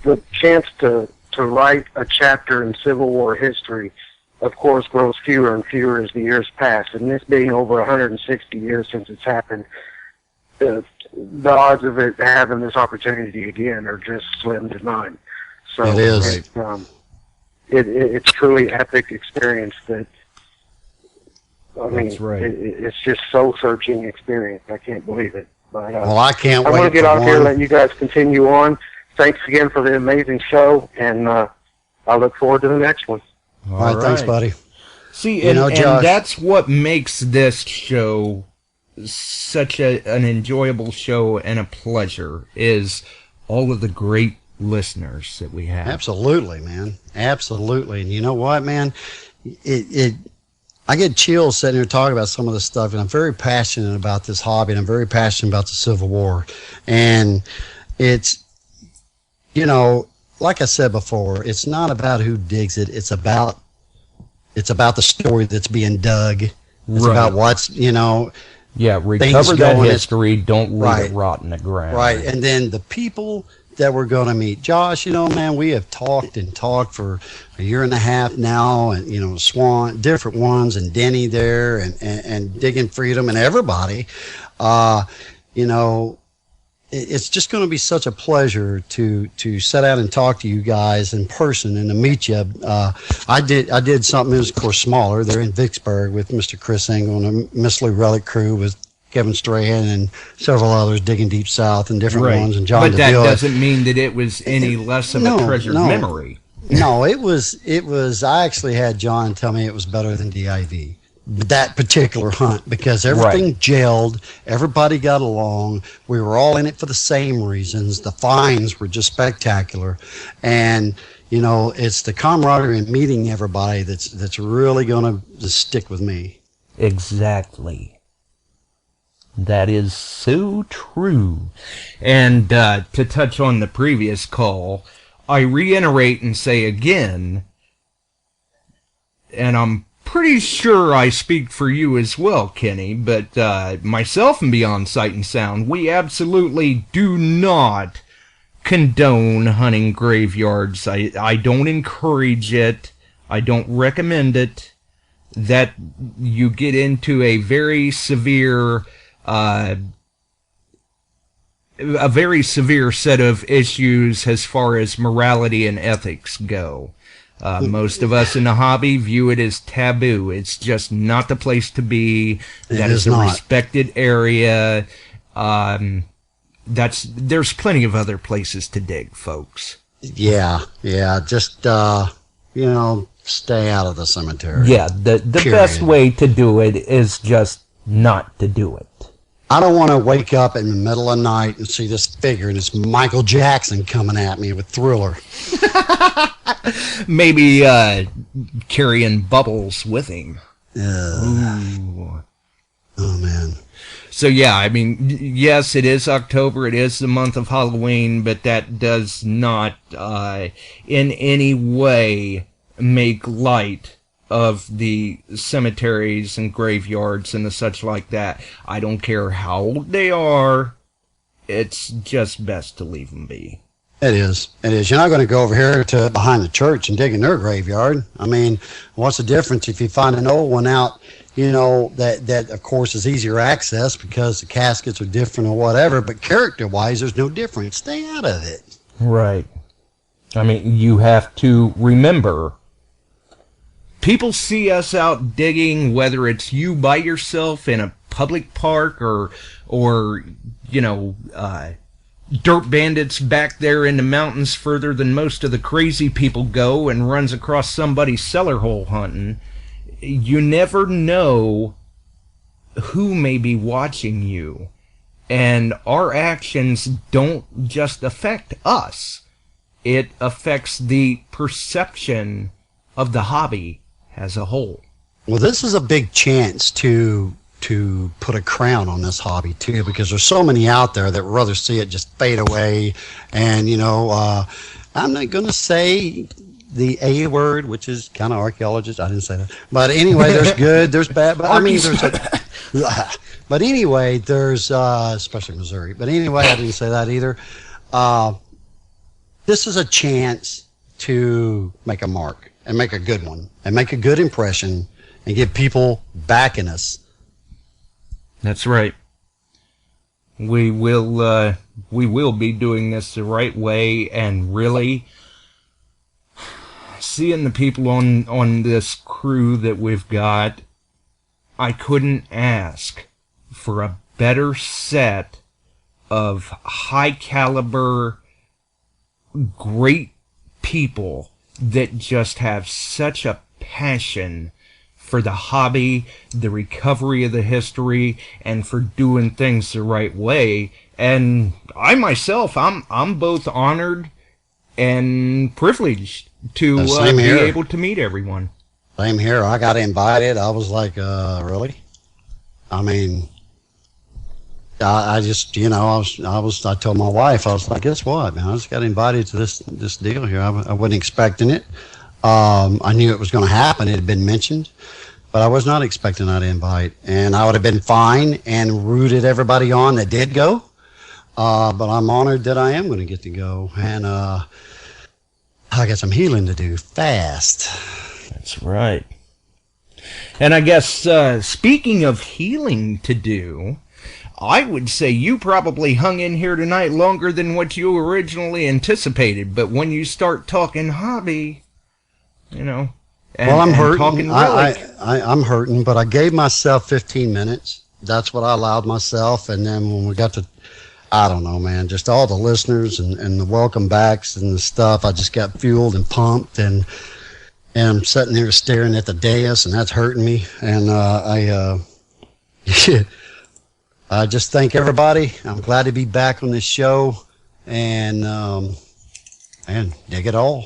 the chance to write a chapter in Civil War history, of course, grows fewer and fewer as the years pass. And this being over 160 years since it's happened, the odds of it having this opportunity again are just slim to none. So it is. It's truly epic experience that, I mean, That's right. It's just soul searching experience. I can't believe it. But, Well, I can't I wait want to get for out here and one. let you guys continue on. Thanks again for the amazing show, and I look forward to the next one. All right, thanks, buddy. See, You and, know, and Josh- that's what makes this show such an enjoyable show and a pleasure, is all of the great listeners that we have. Absolutely, man. Absolutely. And you know what, man? I get chills sitting here talking about some of this stuff, and I'm very passionate about this hobby, and I'm very passionate about the Civil War. And it's, like I said before, it's not about who digs it. It's about the story that's being dug. It's Right. about what's, Yeah, recover things that going- history, don't leave Right. it rot in the ground. Right, and then the people that we're going to meet. Josh, man, we have talked for a year and a half now, and, Swan, different ones, and Denny there, and Digging Freedom, and everybody. It's just going to be such a pleasure to sit out and talk to you guys in person and to meet you. I did something that was, of course, smaller. They're in Vicksburg with Mr. Chris Engel and a Miss Lou Relic crew with Kevin Strahan and several others, Digging Deep South and different Right. ones, and John But that DeVille. doesn't mean that it was any less of a treasured memory. No, it was, I actually had John tell me it was better than DIV. That particular hunt, because everything gelled, everybody got along, we were all in it for the same reasons, the finds were just spectacular, and it's the camaraderie and meeting everybody that's really going to stick with me. Exactly. That is so true. And to touch on the previous call, I reiterate and say again, and I'm pretty sure I speak for you as well, Kenny, but myself and Beyond Sight and Sound, we absolutely do not condone hunting graveyards. I don't encourage it. I don't recommend it. That you get into a very severe set of issues as far as morality and ethics go. Most of us in the hobby view it as taboo. It's just not the place to be. That is a respected area. There's plenty of other places to dig, folks. Yeah. Just stay out of the cemetery. Yeah, the best way to do it is just not to do it. I don't want to wake up in the middle of the night and see this figure and it's Michael Jackson coming at me with Thriller. Maybe carrying bubbles with him. Ooh. Oh, man. So, yeah, I mean, yes, it is October. It is the month of Halloween, but that does not in any way make light of the cemeteries and graveyards and the such like that. I don't care how old they are. It's just best to leave them be. It is. You're not going to go over here to behind the church and dig in their graveyard. I mean, what's the difference if you find an old one out, that of course is easier access because the caskets are different or whatever, but character-wise, there's no difference. Stay out of it. Right. I mean, you have to remember, people see us out digging, whether it's you by yourself in a public park or dirt bandits back there in the mountains further than most of the crazy people go and runs across somebody's cellar hole hunting. You never know who may be watching you. And our actions don't just affect us. It affects the perception of the hobby as a whole. Well, this is a big chance to put a crown on this hobby too, because there's so many out there that would rather see it just fade away. And I'm not going to say the A word, which is kind of archaeologist. I didn't say that, but anyway, there's good, there's bad. But I mean, but anyway, there's especially Missouri. But anyway, I didn't say that either. This is a chance to make a mark and make a good one and make a good impression and get people backing us. That's right. We will be doing this the right way, and really seeing the people on this crew that we've got, I couldn't ask for a better set of high caliber, great people that just have such a passion for the hobby, the recovery of the history, and for doing things the right way. And I myself, I'm both honored and privileged to be able to meet everyone. Same here. I got invited. I was like, really? I mean, I just, I told my wife, I was like, guess what, man? I just got invited to this deal here. I wasn't expecting it. I knew it was going to happen. It had been mentioned, but I was not expecting that invite. And I would have been fine and rooted everybody on that did go. But I'm honored that I am going to get to go. And I got some healing to do fast. That's right. And I guess, speaking of healing to do, I would say you probably hung in here tonight longer than what you originally anticipated. But when you start talking hobby, well, I'm hurting. I'm hurting, but I gave myself 15 minutes. That's what I allowed myself. And then when we got to, I don't know, man, just all the listeners and the welcome backs and the stuff, I just got fueled and pumped, and I'm sitting there staring at the dais, and that's hurting me. And I just thank everybody. I'm glad to be back on this show, and dig it all.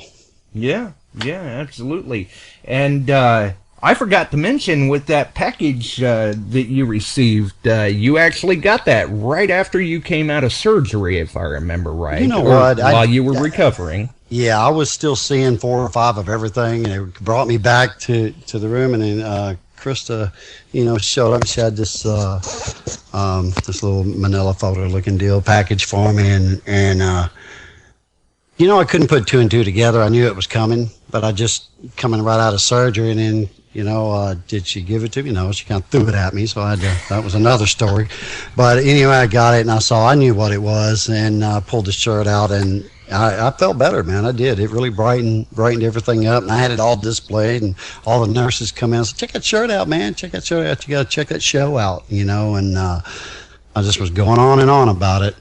Yeah, absolutely. And I I forgot to mention with that package that you received, you actually got that right after you came out of surgery, if I remember right. You know what? While you were recovering. Yeah, I was still seeing 4 or 5 of everything, and it brought me back to the room, and then Krista, showed up. She had this this little manila folder looking deal package for me, and I couldn't put 2 and 2 together. I knew it was coming, but I just coming right out of surgery, and then did she give it to me? No, she kind of threw it at me, so that was another story. But anyway, I got it, and I knew what it was, and I pulled the shirt out, and I felt better, man. I did. It really brightened everything up, and I had it all displayed, and all the nurses come in and said, check that shirt out, man. Check that shirt out. You got to check that show out, and I just was going on and on about it.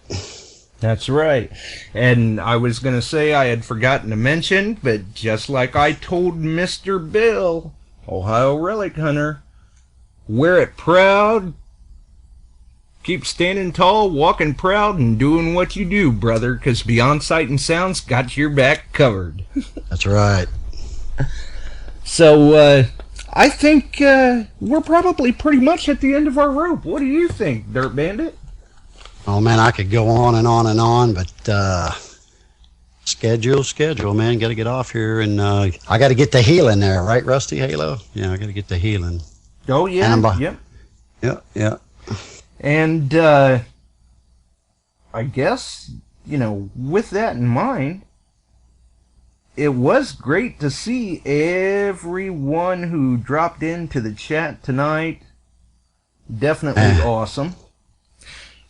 That's right. And I was going to say I had forgotten to mention, but just like I told Mr. Bill, Ohio Relic Hunter, wear it proud, keep standing tall, walking proud, and doing what you do, brother, because Beyond Sight and Sound's got your back covered. That's right. So, I think we're probably pretty much at the end of our rope. What do you think, Dirt Bandit? Oh, man, I could go on and on and on, but schedule, man. Got to get off here, and I got to get the healing there, right, Rusty Halo? Yeah, I got to get the healing. Oh, yeah, yep. Yeah. And I guess, with that in mind, it was great to see everyone who dropped into the chat tonight. Definitely awesome.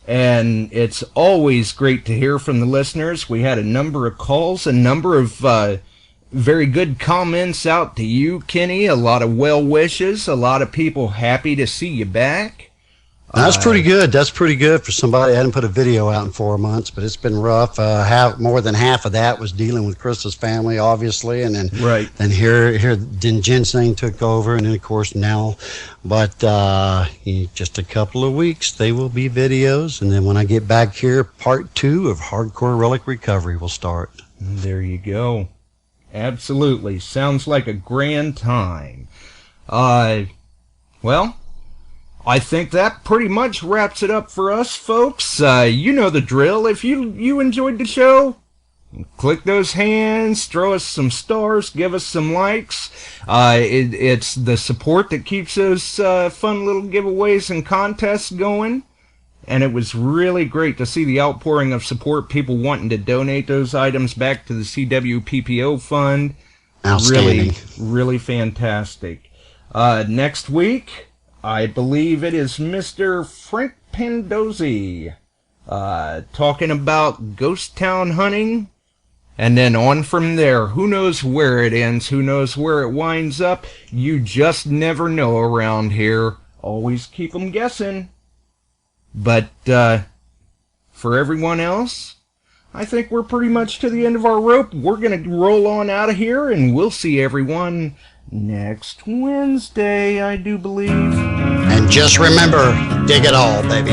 And it's always great to hear from the listeners. We had a number of calls, a number of very good comments out to you, Kenny, a lot of well wishes, a lot of people happy to see you back. That's pretty good. That's pretty good for somebody that hadn't put a video out in 4 months, but it's been rough. More than half of that was dealing with Krista's family, obviously, and then then Ginseng took over, and then of course now. But just a couple of weeks, they will be videos, and then when I get back here, part 2 of Hardcore Relic Recovery will start. There you go. Absolutely, sounds like a grand time. Well, I think that pretty much wraps it up for us, folks. You know the drill. If you enjoyed the show, click those hands, throw us some stars, give us some likes. It's the support that keeps those fun little giveaways and contests going. And it was really great to see the outpouring of support, people wanting to donate those items back to the CWPPO fund. Outstanding. Really fantastic. Next week, I believe it is Mr. Frank Pandozzi talking about ghost town hunting, and then on from there. Who knows where it ends? Who knows where it winds up? You just never know around here. Always keep 'em guessing. But for everyone else, I think we're pretty much to the end of our rope. We're going to roll on out of here, and we'll see everyone next Wednesday, I do believe. And just remember, dig it all, baby.